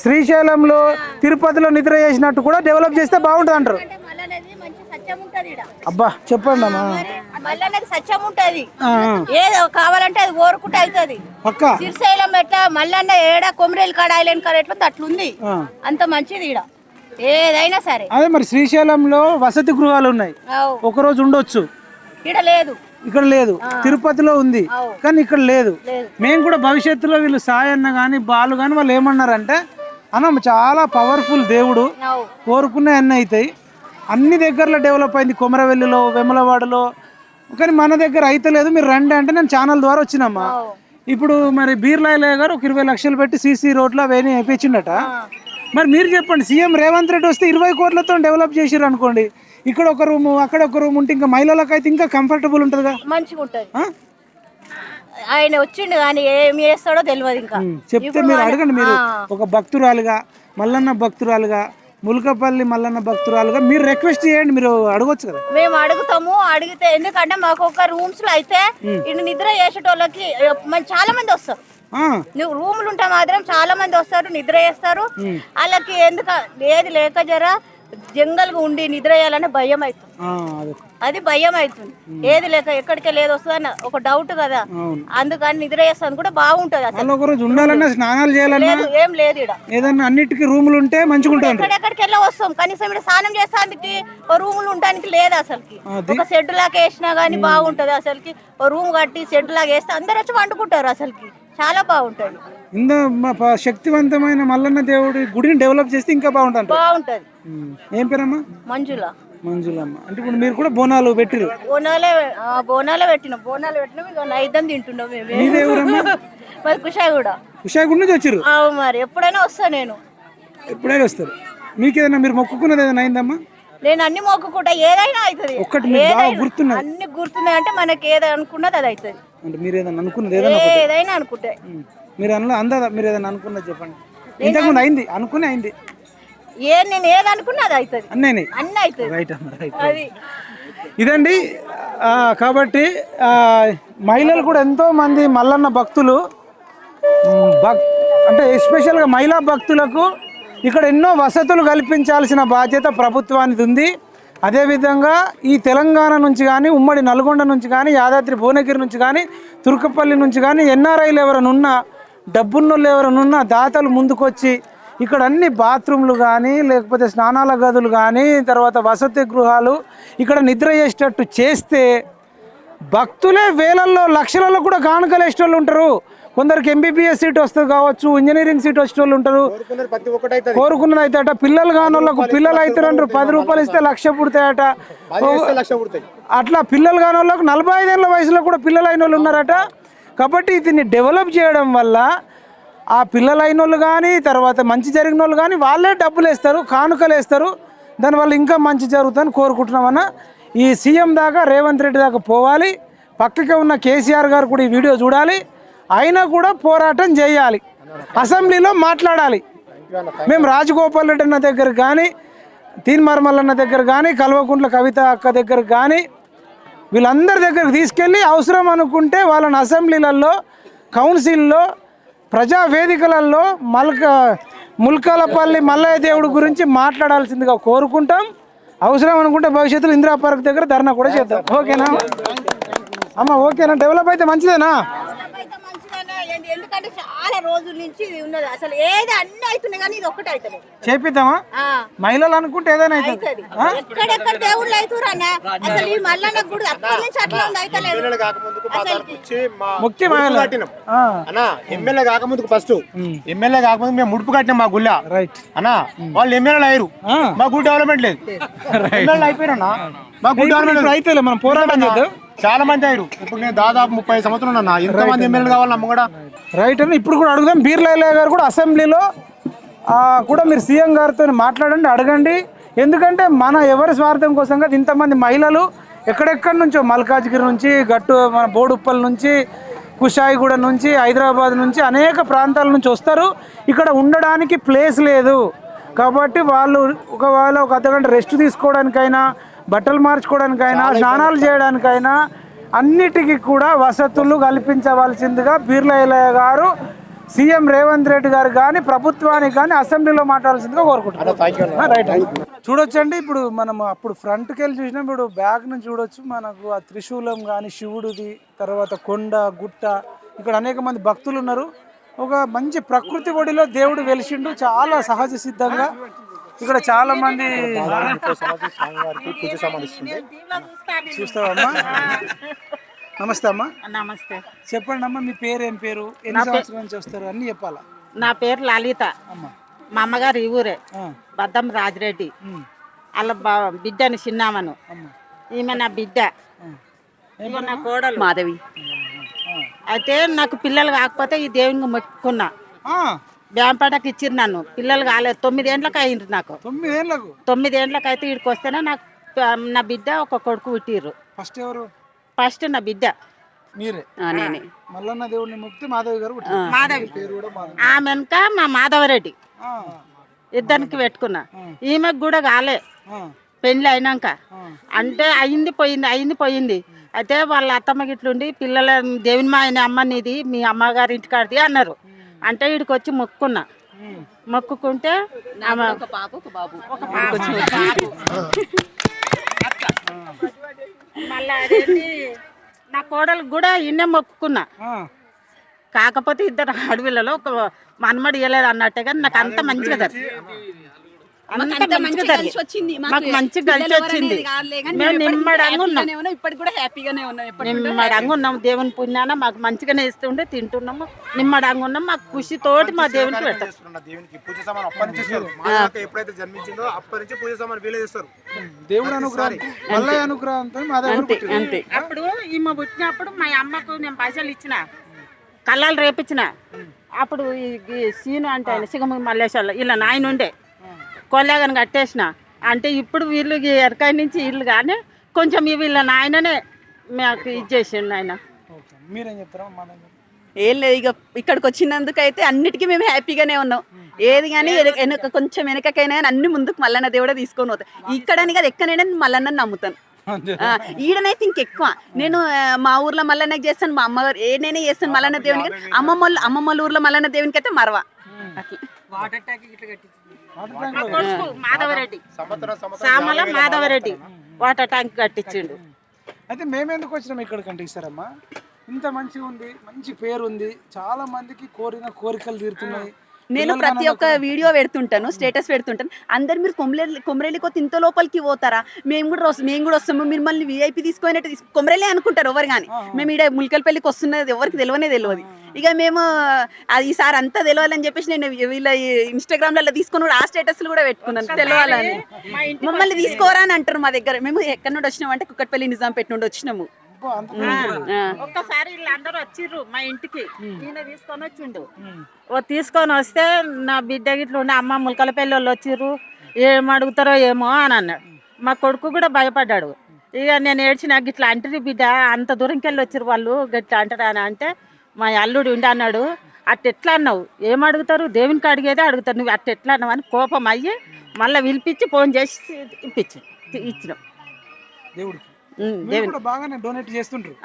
శ్రీశైలంలో తిరుపతిలో నిద్ర చేసినట్టు కూడా డెవలప్ చేస్తే బాగుంటుంది అంటారు. అబ్బా చెప్పండి అమ్మా. మల్లన్నది సత్యం ఉంటది, ఏదో కావాలంటే అది కోరుకుంటే అవుతుంది. శ్రీశైలం ఎట్లా మల్లన్న ఏడ కొమరేలు కాడ ఐలాండ్ కాడ ఎట్లా అట్లుంది, అంత మంచిది ఈడ ఏదైనా సరే. అదే మరి శ్రీశైలంలో వసతి గృహాలు ఉన్నాయి, ఒకరోజు ఉండొచ్చు. ఈడ లేదు, ఇక్కడ లేదు. తిరుపతిలో ఉంది కానీ ఇక్కడ లేదు. మేము కూడా భవిష్యత్తులో వీళ్ళు సాయన్న కానీ బాలు కానీ వాళ్ళు ఏమన్నారంటే, అన్న చాలా పవర్ఫుల్ దేవుడు, కోరుకునే అన్నీ అవుతాయి. అన్ని దగ్గరలో డెవలప్ అయింది, కొమరవెల్లిలో, వెమలవాడలో, కానీ మన దగ్గర అయితే లేదు. మీరు రండి అంటే నేను ఛానల్ ద్వారా వచ్చినమ్మా. ఇప్పుడు మరి బీర్లాయలయ్య గారు 20 లక్షలు పెట్టి సీసీ రోడ్లు అవన్నీ వేయించిండట. మరి మీరు చెప్పండి, సీఎం రేవంత్ రెడ్డి వస్తే 20 కోట్లతో డెవలప్ చేసిర్రు అనుకోండి, ఇక్కడ ఒక రూము అక్కడ ఒక రూమ్ ఉంటే ఇంకా మహిళలకు అయితే ఇంకా కంఫర్టబుల్ ఉంటుందిగా, మంచిగా ఉంటుంది. ఆయన వచ్చిండు కానీ ఏం చేస్తాడో తెలియదు. ఇంకా చెప్తే మీరు అడగండి. మీరు ఒక భక్తురాలుగా, మల్లన్న భక్తురాలుగా, ములకపల్లి మల్లన్న భక్తురాలుగా మీరు రిక్వెస్ట్ చేయండి, మీరు అడగొచ్చు కదా. మేము అడుగుతాము, అడిగితే ఎందుకంటే మాకు ఒక రూమ్స్ లో అయితే ఇటు నిద్ర చేసేటోళ్ళకి చాలా మంది వస్తారు. నువ్వు రూములు ఉంటే మాత్రం చాలా మంది వస్తారు, నిద్ర చేస్తారు. వాళ్ళకి ఎందుకు ఏది లేక జర జంగల్గా ఉండి నిద్ర చేయాలనే భయం అవుతుంది. అది భయం అవుతుంది. ఏది లేక ఎక్కడికి లేదు వస్తుందన్న ఒక డౌట్ కదా, అందుకని నిద్ర చేస్తుంది కూడా బాగుంటది. అసలు ఒకరోజు ఉండాలన్నా స్నానాలు చేయాలన్నా ఏం లేదు ఇక్కడ. ఏదన్నా అన్నిటికీ రూములు ఉంటే మంచిగా ఉంటుంది. ఎక్కడెక్కడికి వెళ్ళి వస్తాం, కనీసం ఇక్కడ స్నానం చేసేందుకు రూములు ఉండడానికి లేదు అసలుకి. ఒక షెడ్ లాగా వేసినా గానీ బాగుంటది. అసలుకి రూమ్ కట్టి షెడ్ లాగా వేస్తే అందరు వచ్చి వండుకుంటారు. అసలుకి చాలా బాగుంటది. ఇంత శక్తివంతమైన మల్లన్న దేవుడి గుడిని డెవలప్ చేస్తే ఇంకా బాగుంటుంది. ఏం పేరమ్మా? మంజులమ్మ. అంటే ఇప్పుడు మీరు కూడా బోనాలు పెట్టిరు? బోనాలే పెట్టినాం. ఇక నైదం తింటున్నాం మేము. మరి కుషాయిగూడ నుంచి వచ్చారు? మరి ఎప్పుడైనా వస్తా నేను. ఎప్పుడైనా వస్తారు. మీకేదైనా మీరు మొక్కుకున్నది ఏదైనా అయిందమ్మా? నేను అన్ని మొక్కుకుంటా, ఏదైనా అవుతుంది. అన్ని గుర్తున్నాయి అంటే మనకి ఏదైనా అనుకున్నది అది అవుతుంది. అంటే మీరు ఏదైనా అనుకున్నది ఏదైనా అనుకుంటే మీరు అందదా? మీరు ఏదైనా అనుకున్నది చెప్పండి. ఇంతకుముందు అయింది అయింది. నేను ఏది అనుకున్నా అది అవుతుంది. అన్నీ అవుతుంది. రైట్ అమ్మ, రైట్. ఇదండి. కాబట్టి మహిళలు కూడా ఎంతో మంది మల్లన్న భక్తులు అంటే ఎస్పెషల్గా మహిళా భక్తులకు ఇక్కడ ఎన్నో వసతులు కల్పించాల్సిన బాధ్యత ప్రభుత్వానికి ఉంది. అదేవిధంగా ఈ తెలంగాణ నుంచి కానీ, ఉమ్మడి నల్గొండ నుంచి కానీ, యాదాద్రి భువనగిరి నుంచి కానీ, తుర్కపల్లి నుంచి కానీ ఎన్ఆర్ఐలు ఎవరైనా ఉన్నా, డబ్బున్నోళ్ళు ఎవరైనా ఉన్నా దాతలు ముందుకొచ్చి ఇక్కడ అన్ని బాత్రూమ్లు కానీ, లేకపోతే స్నానాల గదులు కానీ, తర్వాత వసతి గృహాలు ఇక్కడ నిద్ర చేసేటట్టు చేస్తే భక్తులే వేలల్లో లక్షలలో కూడా కానుకలు వేసేటోళ్ళు ఉంటారు. కొందరికి ఎంబీబీఎస్ సీట్ వస్తుంది కావచ్చు, ఇంజనీరింగ్ సీట్ వచ్చేటోళ్ళు ఉంటారు. కోరుకున్నది అవుతాయట. పిల్లలు కాని వాళ్ళకు పిల్లలు అవుతారంటారు. 10 రూపాయలు ఇస్తే 1,00,000 పుడతాయట. అట్లా పిల్లలు కాని వాళ్ళకు 45 ఏళ్ళ వయసులో కూడా పిల్లలు అయిన వాళ్ళు ఉన్నారట. కాబట్టి దీన్ని డెవలప్ చేయడం వల్ల ఆ పిల్లలు అయిన వాళ్ళు కానీ, తర్వాత మంచి జరిగిన వాళ్ళు కానీ వాళ్ళే డబ్బులు వేస్తారు, కానుకలు వేస్తారు. దానివల్ల ఇంకా మంచి జరుగుతుందని కోరుకుంటున్నామన్నా. ఈ సీఎం దాకా, రేవంత్ రెడ్డి దాకా పోవాలి. పక్కకే ఉన్న కేసీఆర్ గారు కూడా ఈ వీడియో చూడాలి. అయినా కూడా పోరాటం చేయాలి, అసెంబ్లీలో మాట్లాడాలి. మేము రాజగోపాల్ రెడ్డి అన్న దగ్గర కానీ, తీన్మార్మల్ అన్న దగ్గర కానీ, కల్వకుంట్ల కవిత అక్క దగ్గర కానీ వీళ్ళందరి దగ్గరకు తీసుకెళ్ళి అవసరం అనుకుంటే వాళ్ళని అసెంబ్లీలలో, కౌన్సిల్లో, ప్రజా వేదికలలో ముల్కలపల్లి మల్లయ్య దేవుడి గురించి మాట్లాడాల్సిందిగా కోరుకుంటాం. అవసరం అనుకుంటే భవిష్యత్తులో ఇందిరా పార్క్ దగ్గర ధర్నా కూడా చేద్దాం. ఓకేనా అమ్మ? ఓకేనా? డెవలప్ అయితే మంచిదేనా? ఎందుకంటే చాలా రోజుల నుంచి ఉన్నది. అసలు ఏది అన్ని అవుతున్నాయి కానీ ఇది ఒక్కటి అవుతుంది. చేపిద్దామా? మహిళలు అనుకుంటే ఏదైనా అవుతుంది. ఎక్కడెక్కడ దేవుళ్ళు అవుతురు అన్న. అసలు ఈ మల్లన్న గుడి అప్పటి నుంచి అట్లా ఉంది. అవుతలేదు. ఎమ్మెల్యే కాకముందుకు ఫస్ట్ ఎమ్మెల్యే కాకముందు మేము ముడుపు కట్టినాం మా గుళ్ళ. రైట్ అన్నా. వాళ్ళు ఎమ్మెల్యేలు అయ్యారు, మా గుడి డెవలప్మెంట్ లేదు. ఎమ్మెల్యే అయిపోయినా మా గుడి డెవలప్మెంట్ అయితే మనం పోరాటం చేద్దాం. చాలా మంది అయ్యారు. ఇప్పుడు నేను దాదాపు 30 సంవత్సరాలు ఉన్నా. ఇంతమంది ఎమ్మెల్యేలు కావాలి నమ్మ కూడా. రైట్ అని ఇప్పుడు కూడా అడుగుదాం. బీర్లయ్య గారు కూడా అసెంబ్లీలో కూడా మీరు సీఎం గారితో మాట్లాడండి, అడగండి. ఎందుకంటే మన ఎవరి స్వార్థం కోసం కాదు, ఇంతమంది మహిళలు ఎక్కడెక్కడి నుంచో, మల్కాజ్గిరి నుంచి, మన బోడుప్పల్ నుంచి, కుషాయిగూడ నుంచి, హైదరాబాద్ నుంచి, అనేక ప్రాంతాల నుంచి వస్తారు. ఇక్కడ ఉండడానికి ప్లేస్ లేదు. కాబట్టి వాళ్ళు ఒకవేళ ఒక అర్ధగంట రెస్ట్ తీసుకోవడానికైనా, బట్టలు మార్చుకోవడానికైనా, స్నానాలు చేయడానికైనా అన్నిటికీ కూడా వసతులు కల్పించవలసిందిగా బీర్లయ్య గారు సీఎం రేవంత్ రెడ్డి గారు కానీ, ప్రభుత్వానికి కానీ అసెంబ్లీలో మాట్లాడాల్సిందిగా కోరుకుంటున్నాం. రైట్. చూడొచ్చండి. ఇప్పుడు మనం అప్పుడు ఫ్రంట్కి వెళ్ళి చూసినాం, ఇప్పుడు బ్యాక్ నుంచి చూడొచ్చు. మనకు ఆ త్రిశూలం కానీ, శివుడిది, తర్వాత కొండ గుట్ట, ఇక్కడ అనేక మంది భక్తులు ఉన్నారు. ఒక మంచి ప్రకృతి ఒడిలో దేవుడు వెలిసిండు, చాలా సహజ సిద్ధంగా. ఇక్కడ చాలా మంది చూస్తావమ్మా. నమస్తే అమ్మా. నమస్తే. చెప్పండి అమ్మా, మీ పేరు ఏం పేరు, ఎన్ని సంవత్సరాల నుంచి వస్తారు అన్ని చెప్పాలా? నా పేరు లలిత. మా అమ్మగారు ఈ ఊరే, బద్దం రాజిరెడ్డి. వాళ్ళ బిడ్డని చిన్నామను. ఈమె నా బిడ్డ, ఈమె నా కోడలు మాధవి. అయితే నాకు పిల్లలు కాకపోతే ఈ దేవునికి మొక్కుకున్నా. బ్యాంపేటకి ఇచ్చిరు నన్ను. పిల్లలు కాలేదు. 9 ఏళ్ళకి అయ్యిండ్రు నాకు. 9 ఏళ్ళకి అయితే ఇక్కడికి వస్తేనే నాకు నా బిడ్డ ఒక కొడుకు పుట్టిర్రు. ఫస్ట్ ఎవరు? ఫస్ట్ నా బిడ్డ మీరే. నేనే. మల్లన్న దేవుడిని ముక్తి మాధవి గారు. మాధవి. ఆమె వెనక మా మాధవరెడ్డి. ఇద్దరికి పెట్టుకున్నా. ఈమెకు కూడా కాలే పెళ్ళి అయినాక. అంటే అయింది పోయింది. అయితే వాళ్ళ అత్తమ్మ గిట్లుండి పిల్లల దేవుని మా ఆయన అమ్మనిది మీ అమ్మగారి ఇంటికాడిది అన్నారు. అంటే వీడికి వచ్చి మొక్కుకున్నా. మొక్కుకుంటే ఆమె ఒక పాప ఒక బాబు ఒక బాబు. మళ్ళీ అదేంటి నా కోడలకు కూడా ఇన్నే మొక్కుకున్నా. కాకపోతే ఇద్దరు ఆడపిల్లలో ఒక మనమడి ఇవ్వలేదు అన్నట్టే కానీ నాకు అంత మంచిగా జరిగింది. అంత మంచిగా జరిగింది. మాకు మంచిగా కలిసి వచ్చింది. మేము నిమ్మడంగా ఉన్నాం, ఇప్పటికి కూడా హ్యాపీగానే ఉన్నాం. నిమ్మడంగా ఉన్నాం. దేవుని పుణ్యాన మాకు మంచిగానే ఇస్తుండే తింటున్నాము. నిమ్మడంగా ఉన్నాం. మాకు ఖుషితోటి మా దేవునికి పెడతాం. దేవునికి పూజ సామాన్ అప్పటి నుంచి ఇస్తారు. మాధవక్క ఎప్పుడైతే జన్మించిందో అప్పటి నుంచి పూజ సామాన్ వీలే చేస్తారు. దేవుడు అనుగ్రహం మల్లయ్య అనుగ్రహంతో అంతే. అప్పుడు ఈమె పుట్టినప్పుడు మా అమ్మకు నేను పైసలు ఇచ్చిన, కళ్ళాలు రేపించిన. అప్పుడు ఈ సీను అంటే ఆయన సిగమ మల్లేశ్వర్లో ఇలా నాయన ఉండే కొల్లాగని కట్టేసిన. అంటే ఇప్పుడు వీళ్ళు ఎరకాయ నుంచి ఇల్లు కానీ కొంచెం వీళ్ళ నాయననే మాకు ఇచ్చేసిండు ఆయన. మీరేం చెప్తారా? ఏం లేదు, ఇక ఇక్కడికి వచ్చినందుకైతే అన్నిటికీ మేము హ్యాపీగానే ఉన్నాం. ఏది కానీ వెనక కొంచెం వెనకకైనా కానీ అన్ని ముందుకు మల్లన్న దేవుడే తీసుకొని పోతాం. ఇక్కడని కదా ఎక్కడైనా మల్లన్న నమ్ముతాను. ఈడనైతే ఇంకెక్కువ నేను మా ఊర్లో మల్లన్నకి చేస్తాను, మా అమ్మగారు నేనే చేస్తాను మల్లన్న దేవునికి. అమ్మమ్మ ఊర్లో మల్లన్న దేవునికి అయితే మరవా. మాధవరెడ్డి సామల మాధవరెడ్డి వాటర్ ట్యాంక్ కట్టించిండు. అయితే మేమెందుకు వచ్చినాం ఇక్కడికంటే ఇస్తారమ్మా, ఇంత మంచిగా ఉంది, మంచి పేరు ఉంది, చాలా మందికి కోరిన కోరికలు తీరుతున్నాయి. నేను ప్రతి ఒక్క వీడియో పెడుతుంటాను, స్టేటస్ పెడుతుంటాను. అందరు మీరు కొమరేలి కొత్త ఇంత లోపలికి పోతారా, మేము కూడా వస్తాము, మిమ్మల్ని విఐపీ తీసుకునేట్టు కొమరేలే అనుకుంటారు ఎవరు కానీ. మేము ఇక్కడ ముల్కల్పల్లికి వస్తున్నది ఎవరికి తెలియదు. ఇక మేము అది ఈసారి అంతా తెలియాలని చెప్పేసి నేను వీళ్ళ ఇన్స్టాగ్రామ్లలో తీసుకొని ఆ స్టేటస్లు కూడా పెట్టుకున్నాను తెలియాలని. మమ్మల్ని తీసుకోరా అని అంటారు మా దగ్గర. మేము ఎక్కడి నుండి వచ్చినాము అంటే కుక్కట్పల్లి నిజాంపేట నుండి వచ్చినాము. ఒక్కసారి వీళ్ళందరూ వచ్చిర్రు మా ఇంటికి, ఈయన తీసుకొని వచ్చిండు. తీసుకొని వస్తే నా బిడ్డ గిట్ల ఉండే అమ్మ ములకలపల్లి వాళ్ళు వచ్చిర్రు, ఏం అడుగుతారో ఏమో అని అన్నాడు. మా కొడుకు కూడా భయపడ్డాడు. ఇక నేను ఏడ్చిన గిట్లా అంటారు బిడ్డ, అంత దూరంకి వెళ్ళి వచ్చిర్రు వాళ్ళు గిట్లా అంటారా అని అంటే మా అల్లుడు ఉండి అన్నాడు, అట్టెట్లా అన్నావు, ఏం అడుగుతారు, దేవునికి అడిగేదే అడుగుతారు, నువ్వు అట్టెట్లా అన్నావు అని కోపం అయ్యి మళ్ళీ పిలిపించి ఫోన్ చేసి ఇచ్చినాం దేవుడికి. బాగానే డొనేట్ చేస్తుంటారు.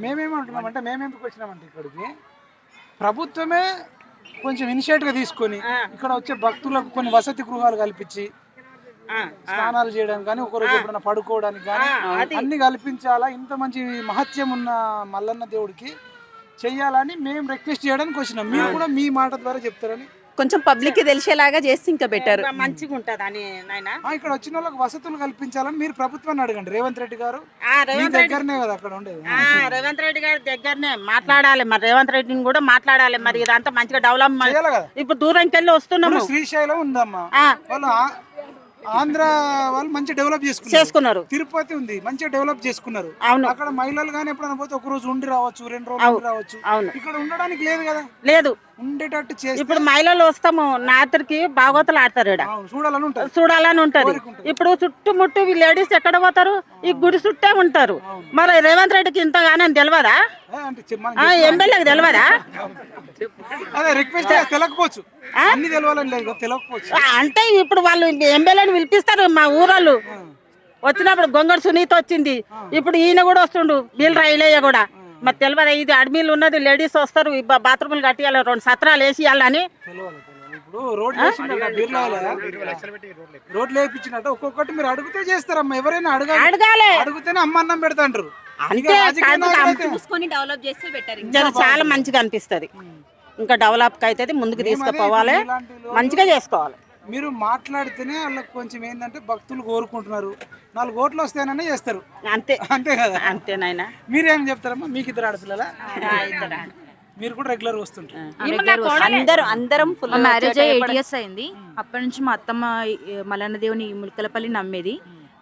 మేమేమంటున్నాం అంటే మేమెందుకు వచ్చినామంటే ఇక్కడికి ప్రభుత్వమే కొంచెం ఇనిషియేటివ్గా తీసుకొని ఇక్కడ వచ్చే భక్తులకు కొన్ని వసతి గృహాలు కల్పించి స్నానాలు చేయడానికి కానీ ఒకరోజు ఎప్పుడైనా పడుకోవడానికి కానీ అన్ని కల్పించాలా. ఇంత మంచి మహత్యం ఉన్న మల్లన్న దేవుడికి చెయ్యాలని మేము రిక్వెస్ట్ చేయడానికి వచ్చినాం. మీరు కూడా మీ మాట ద్వారా చెప్తారని కొంచెం పబ్లిక్ కి తెలిసేలాగా చేస్తే ఇంకా బెటర్, మంచిగా ఉంటది అని ఇక్కడ వచ్చిన వాళ్ళకి వసతులు కల్పించాలని మీరు ప్రభుత్వాన్ని అడగండి. రేవంత్ రెడ్డి గారు దగ్గరనే కదా అక్కడ ఉండేది. రేవంత్ రెడ్డి గారి దగ్గరనే మాట్లాడాలి, మరి రేవంత్ రెడ్డిని కూడా మాట్లాడాలి. మరి ఇదంతా మంచిగా డెవలప్మెంట్. ఇప్పుడు దూరంకి వెళ్ళి వస్తున్నాము. శ్రీశైలం ఉందమ్మా, వాళ్ళు ఆంధ్ర వాళ్ళు మంచి డెవలప్ చేసుకున్నారు. తిరుపతి ఉంది, మంచిగా డెవలప్ చేసుకున్నారు. అక్కడ మహిళలు కానీ ఎప్పుడైనా పోతే ఒక రోజు ఉండి రావచ్చు, 2 రోజులు ఉండి రావచ్చు. ఇక్కడ ఉండడానికి లేదు కదా, లేదు ఉండేటట్టు చేసి. ఇప్పుడు మహిళలు వస్తాము రాత్రికి బాగోతలు ఆడతారు, చూడాలని ఉంటది. ఇప్పుడు చుట్టుముట్టు లేడీస్ ఎక్కడ పోతారు, ఈ గుడి చుట్టే ఉంటారు. మరి రేవంత్ రెడ్డికి ఇంతగానే తెలియదా, ఎమ్మెల్యేకి తెలియదా? తెలియకపోవచ్చు, అన్ని తెలవాలని లేదు, తెలియకపోవచ్చు. అంటే ఇప్పుడు వాళ్ళు ఎమ్మెల్యేని పిలిపిస్తారు. మా ఊరోళ్ళు వచ్చినప్పుడు గొంగడు సునీత వచ్చింది, ఇప్పుడు ఈయన కూడా వస్తుండు, వీళ్ళు రైలయ్య కూడా. మరి తెలియదా, ఇది అడ్మిలు ఉన్నది, లేడీస్ వస్తారు, బాత్రూములు కట్టియాలి, 2 సత్రాలు వేసియాలని. ఇప్పుడు రోడ్లు వేయించినట్టు ఒక్కొక్కటి మీరు అడిగితే చేస్తారమ్మా. ఎవరైనా అడగాలి, అడిగితేనే అమ్మ అన్నం పెడతా అంటారు. డెవలప్ చేస్తే బెటర్, చాలా మంచిగా అనిపిస్తుంది. ఇంకా డెవలప్ అయితే ముందుకు తీసుకుపోవాలి, మంచిగా చేసుకోవాలి. మీరు మాట్లాడితేనే వాళ్ళకి కొంచెం ఏంటంటే భక్తులు కోరుకుంటున్నారు, 4 ఓట్లు వస్తాయనే చేస్తారు. అంతే కదా, అంతేనాయన. మీరేం చెప్తారమ్మా? మీకు 2 ఆడపిల్లలా? మీరు కూడా రెగ్యులర్ వస్తుంటారు? అందరం మ్యారేజ్ 8 years అయింది. అప్పటి నుంచి మా అత్తమ్మ మల్లన్న దేవుని ములకలపల్లి నమ్మేది,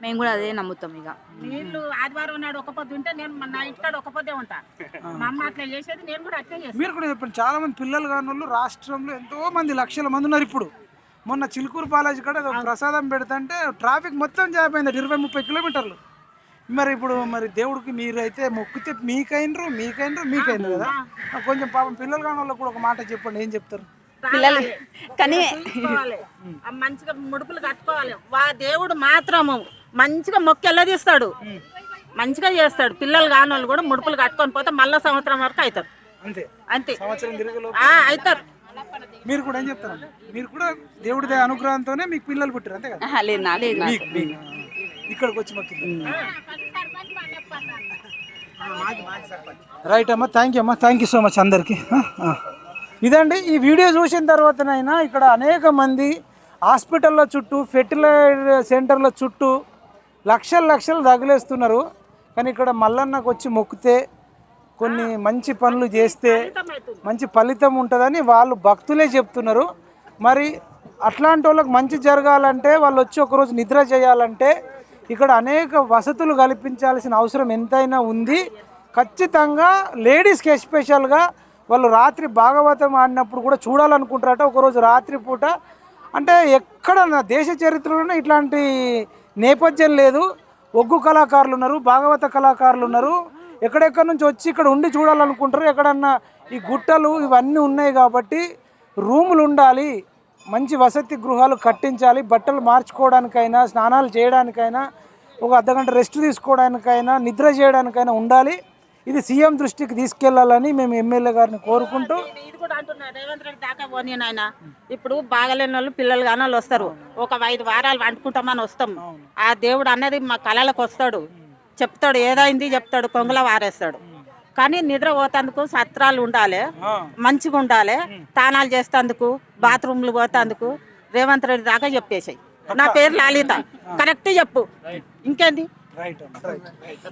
మేము కూడా అదే నమ్ముతాం. ఇక వీళ్ళు ఆదివారం నాడు ఒక పొద్దు ఉంటే నేను నా ఇంటికాడ ఒక పొద్దే ఉంటా. మా అమ్మ అట్లా చేసేది, నేను కూడా అట్లే చేస్తాను. మీరు కూడా చెప్పండి. చాలా మంది పిల్లలు కాని వాళ్ళు రాష్ట్రంలో ఎంతో మంది, లక్షల మంది ఉన్నారు. ఇప్పుడు మొన్న చిలుకూరు బాలాజీ కూడా ప్రసాదం పెడతంటే ట్రాఫిక్ మొత్తం జాయిపోయింది, 20-30 కిలోమీటర్లు. మరి ఇప్పుడు మరి దేవుడికి మీరు అయితే మొక్కితే మీకైనరు కదా. కొంచెం పాపం పిల్లలు కాని వాళ్ళకి కూడా ఒక మాట చెప్పండి, ఏం చెప్తారు? పిల్లలు కానీ మంచిగా ముడుపులు కట్టుకోవాలి. దేవుడు మాత్రము మంచిగా మొక్కెళ్ళ తీస్తాడు, మంచిగా చేస్తాడు. పిల్లలు కాని వాళ్ళు కూడా ముడుపులు కట్టుకొని పోతే మళ్ళా సంవత్సరం వరకు అవుతారు. అంతే అంతే సంవత్సరం తిరిగి అవుతారు. మీరు కూడా ఏం చెప్తారు? మీరు కూడా దేవుడి అనుగ్రహంతోనే మీకు పిల్లలు పుట్టారు అంతే కదా? లేదు నాకు ఇక్కడికి వచ్చి మాకు రైట్ అమ్మా, థ్యాంక్ యూ అమ్మా, థ్యాంక్ యూ సో మచ్ అందరికీ. ఇదండి ఈ వీడియో చూసిన తర్వాతనైనా ఇక్కడ అనేక మంది హాస్పిటల్లో చుట్టూ ఫెర్టిలైజర్ సెంటర్ల చుట్టూ లక్షలు తగిలేస్తున్నారు. కానీ ఇక్కడ మల్లన్నకు వచ్చి మొక్కితే కొన్ని మంచి పనులు చేస్తే మంచి ఫలితం ఉంటుందని వాళ్ళు భక్తులే చెప్తున్నారు. మరి అట్లాంటి వాళ్ళకి మంచి జరగాలంటే వాళ్ళు వచ్చి ఒకరోజు నిద్ర చేయాలంటే ఇక్కడ అనేక వసతులు కల్పించాల్సిన అవసరం ఎంతైనా ఉంది. ఖచ్చితంగా లేడీస్కి ఎస్పెషల్గా వాళ్ళు రాత్రి భాగవతం ఆడినప్పుడు కూడా చూడాలనుకుంటారట. ఒకరోజు రాత్రి పూట అంటే ఎక్కడ దేశ చరిత్రలోనే ఇట్లాంటి నేపథ్యం లేదు. ఒగ్గు కళాకారులు ఉన్నారు, భాగవత కళాకారులు ఉన్నారు, ఎక్కడెక్కడి నుంచి వచ్చి ఇక్కడ ఉండి చూడాలనుకుంటారు. ఎక్కడన్నా ఈ గుట్టలు ఇవన్నీ ఉన్నాయి కాబట్టి రూములు ఉండాలి, మంచి వసతి గృహాలు కట్టించాలి, బట్టలు మార్చుకోవడానికైనా స్నానాలు చేయడానికైనా ఒక అర్ధగంట రెస్ట్ తీసుకోవడానికైనా నిద్ర చేయడానికైనా ఉండాలి. ఇది సీఎం దృష్టికి తీసుకెళ్లాలని మేము ఎమ్మెల్యే గారిని కోరుకుంటూ ఇది కూడా అంటున్నారు రేవంత్ రెడ్డి దాకా పోనీ నాయన. ఇప్పుడు బాగలేని వాళ్ళు పిల్లలు కానీ వాళ్ళు వస్తారు, ఒక 5 వారాలు వండుకుంటామని వస్తాం. ఆ దేవుడు అన్నది మా కళలకు వస్తాడు, చెప్తాడు, ఏదైంది చెప్తాడు, కొంగుల వారేస్తాడు. కానీ నిద్ర పోతందుకు సత్రాలు ఉండాలి, మంచిగా ఉండాలి, తానాలు చేస్తేందుకు బాత్రూమ్లు పోతేందుకు రేవంత్ రెడ్డి దాకా చెప్పేసాయి. నా పేరు లలిత, కరెక్ట్ చెప్పు, ఇంకేంది.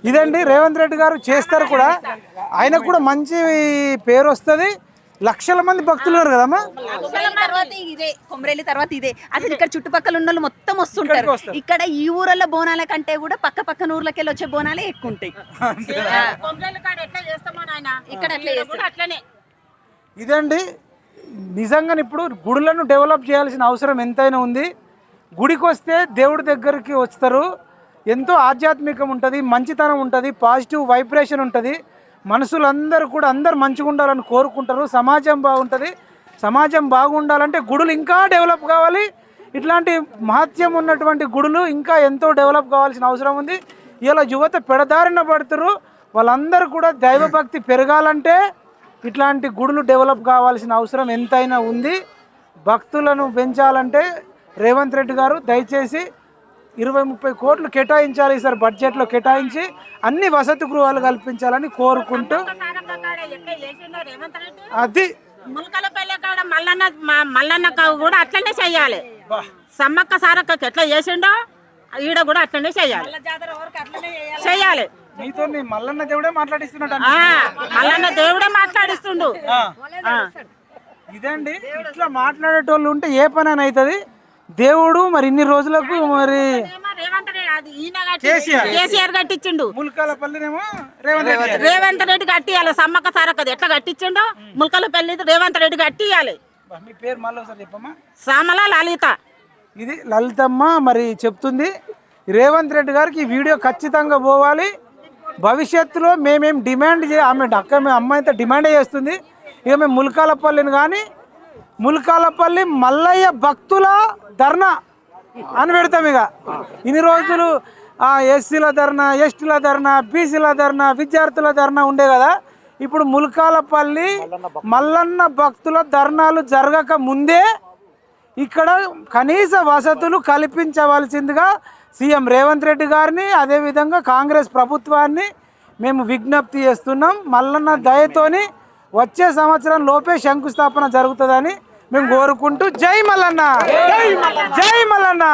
ఇదండి రేవంత్ రెడ్డి గారు చేస్తారు కూడా, ఆయనకు కూడా మంచి పేరు వస్తుంది. లక్షల మంది భక్తులు ఉన్నారు కదమ్మా. తర్వాత ఇదే కొమరేలి తర్వాత ఇదే అసలు ఇక్కడ చుట్టుపక్కల ఉన్న వాళ్ళు మొత్తం వస్తుంటారు. ఇక్కడ ఈ ఊరల్లో బోనాల కంటే కూడా పక్కన ఊర్లకి వెళ్ళి వచ్చే బోనాలే ఎక్కువ ఉంటాయి. ఇక్కడ అట్లనే. ఇదండి నిజంగా ఇప్పుడు గుడులను డెవలప్ చేయాల్సిన అవసరం ఎంతైనా ఉంది. గుడికి వస్తే దేవుడి దగ్గరికి వస్తారు, ఎంతో ఆధ్యాత్మికం ఉంటుంది, మంచితనం ఉంటుంది, పాజిటివ్ వైబ్రేషన్ ఉంటుంది. మనసులందరూ కూడా అందరు మంచిగా ఉండాలని కోరుకుంటారు. సమాజం బాగుంటుంది. సమాజం బాగుండాలంటే గుడులు ఇంకా డెవలప్ కావాలి. ఇట్లాంటి మహత్యం ఉన్నటువంటి గుడులు ఇంకా ఎంతో డెవలప్ కావాల్సిన అవసరం ఉంది. ఇలా యువత పెడదారిన పడుతున్నారు. వాళ్ళందరూ కూడా దైవభక్తి పెరగాలంటే ఇట్లాంటి గుడులు డెవలప్ కావాల్సిన అవసరం ఎంతైనా ఉంది. భక్తులను పెంచాలంటే రేవంత్ రెడ్డి గారు దయచేసి 20-30 కోట్లు కేటాయించాలి సార్, బడ్జెట్లో కేటాయించి అన్ని వసతి గృహాలు కల్పించాలని కోరుకుంటూ అది ములకలపల్లి కాడ మల్లన్న కూడా అట్లనే చెయ్యాలి. సమ్మక్క సారక్కకి ఎట్లా చేసిండో ఈడ కూడా అట్లనే చెయ్యాలి. మీతో మల్లన్న దేవుడే మాట్లాడిస్తున్నాడు. మల్లన్న దేవుడే మాట్లాడిస్తుండు. ఇదండి ఇట్లా మాట్లాడేటోళ్ళు ఉంటే ఏ పని అని అవుతుంది. దేవుడు మరి ఇన్ని రోజులకు మరి కేసీఆర్ కట్టించిండు, ములకలపల్లినేమో రేవంత్ రెడ్డి కట్టియాలి. సమ్మక్క సారక్కది ఎట్లా కట్టించిండో ములకలపల్లి రేవంత్ రెడ్డి కట్టియాలి. మీ పేరు మళ్ళీ ఒకసారి చెప్పమ్మా. సామల లలిత. ఇది లలితమ్మ మరి చెప్తుంది. రేవంత్ రెడ్డి గారికి ఈ వీడియో ఖచ్చితంగా పోవాలి. భవిష్యత్తులో మేమేం డిమాండ్ అమ్మాయి అయితే డిమాండ్ చేస్తుంది. ఇక మేము ములకాలపల్లిని కానీ ములకాలపల్లి మల్లయ్య భక్తుల ధర్నా అని పెడతాం. ఇక ఇన్ని రోజులు ఎస్సీల ధర్నా, ఎస్టీల ధర్నా, బీసీల ధర్నా, విద్యార్థుల ధర్నా ఉండే కదా. ఇప్పుడు ములకాలపల్లి మల్లన్న భక్తుల ధర్నాలు జరగక ముందే ఇక్కడ కనీస వసతులు కల్పించవలసిందిగా సీఎం రేవంత్ రెడ్డి గారిని, అదేవిధంగా కాంగ్రెస్ ప్రభుత్వాన్ని మేము విజ్ఞప్తి చేస్తున్నాం. మల్లన్న దయతోని వచ్చే సంవత్సరం లోపే శంకుస్థాపన జరుగుతుందని మేము కోరుకుంటూ జై మల్లన్న, జై మల్లన్న.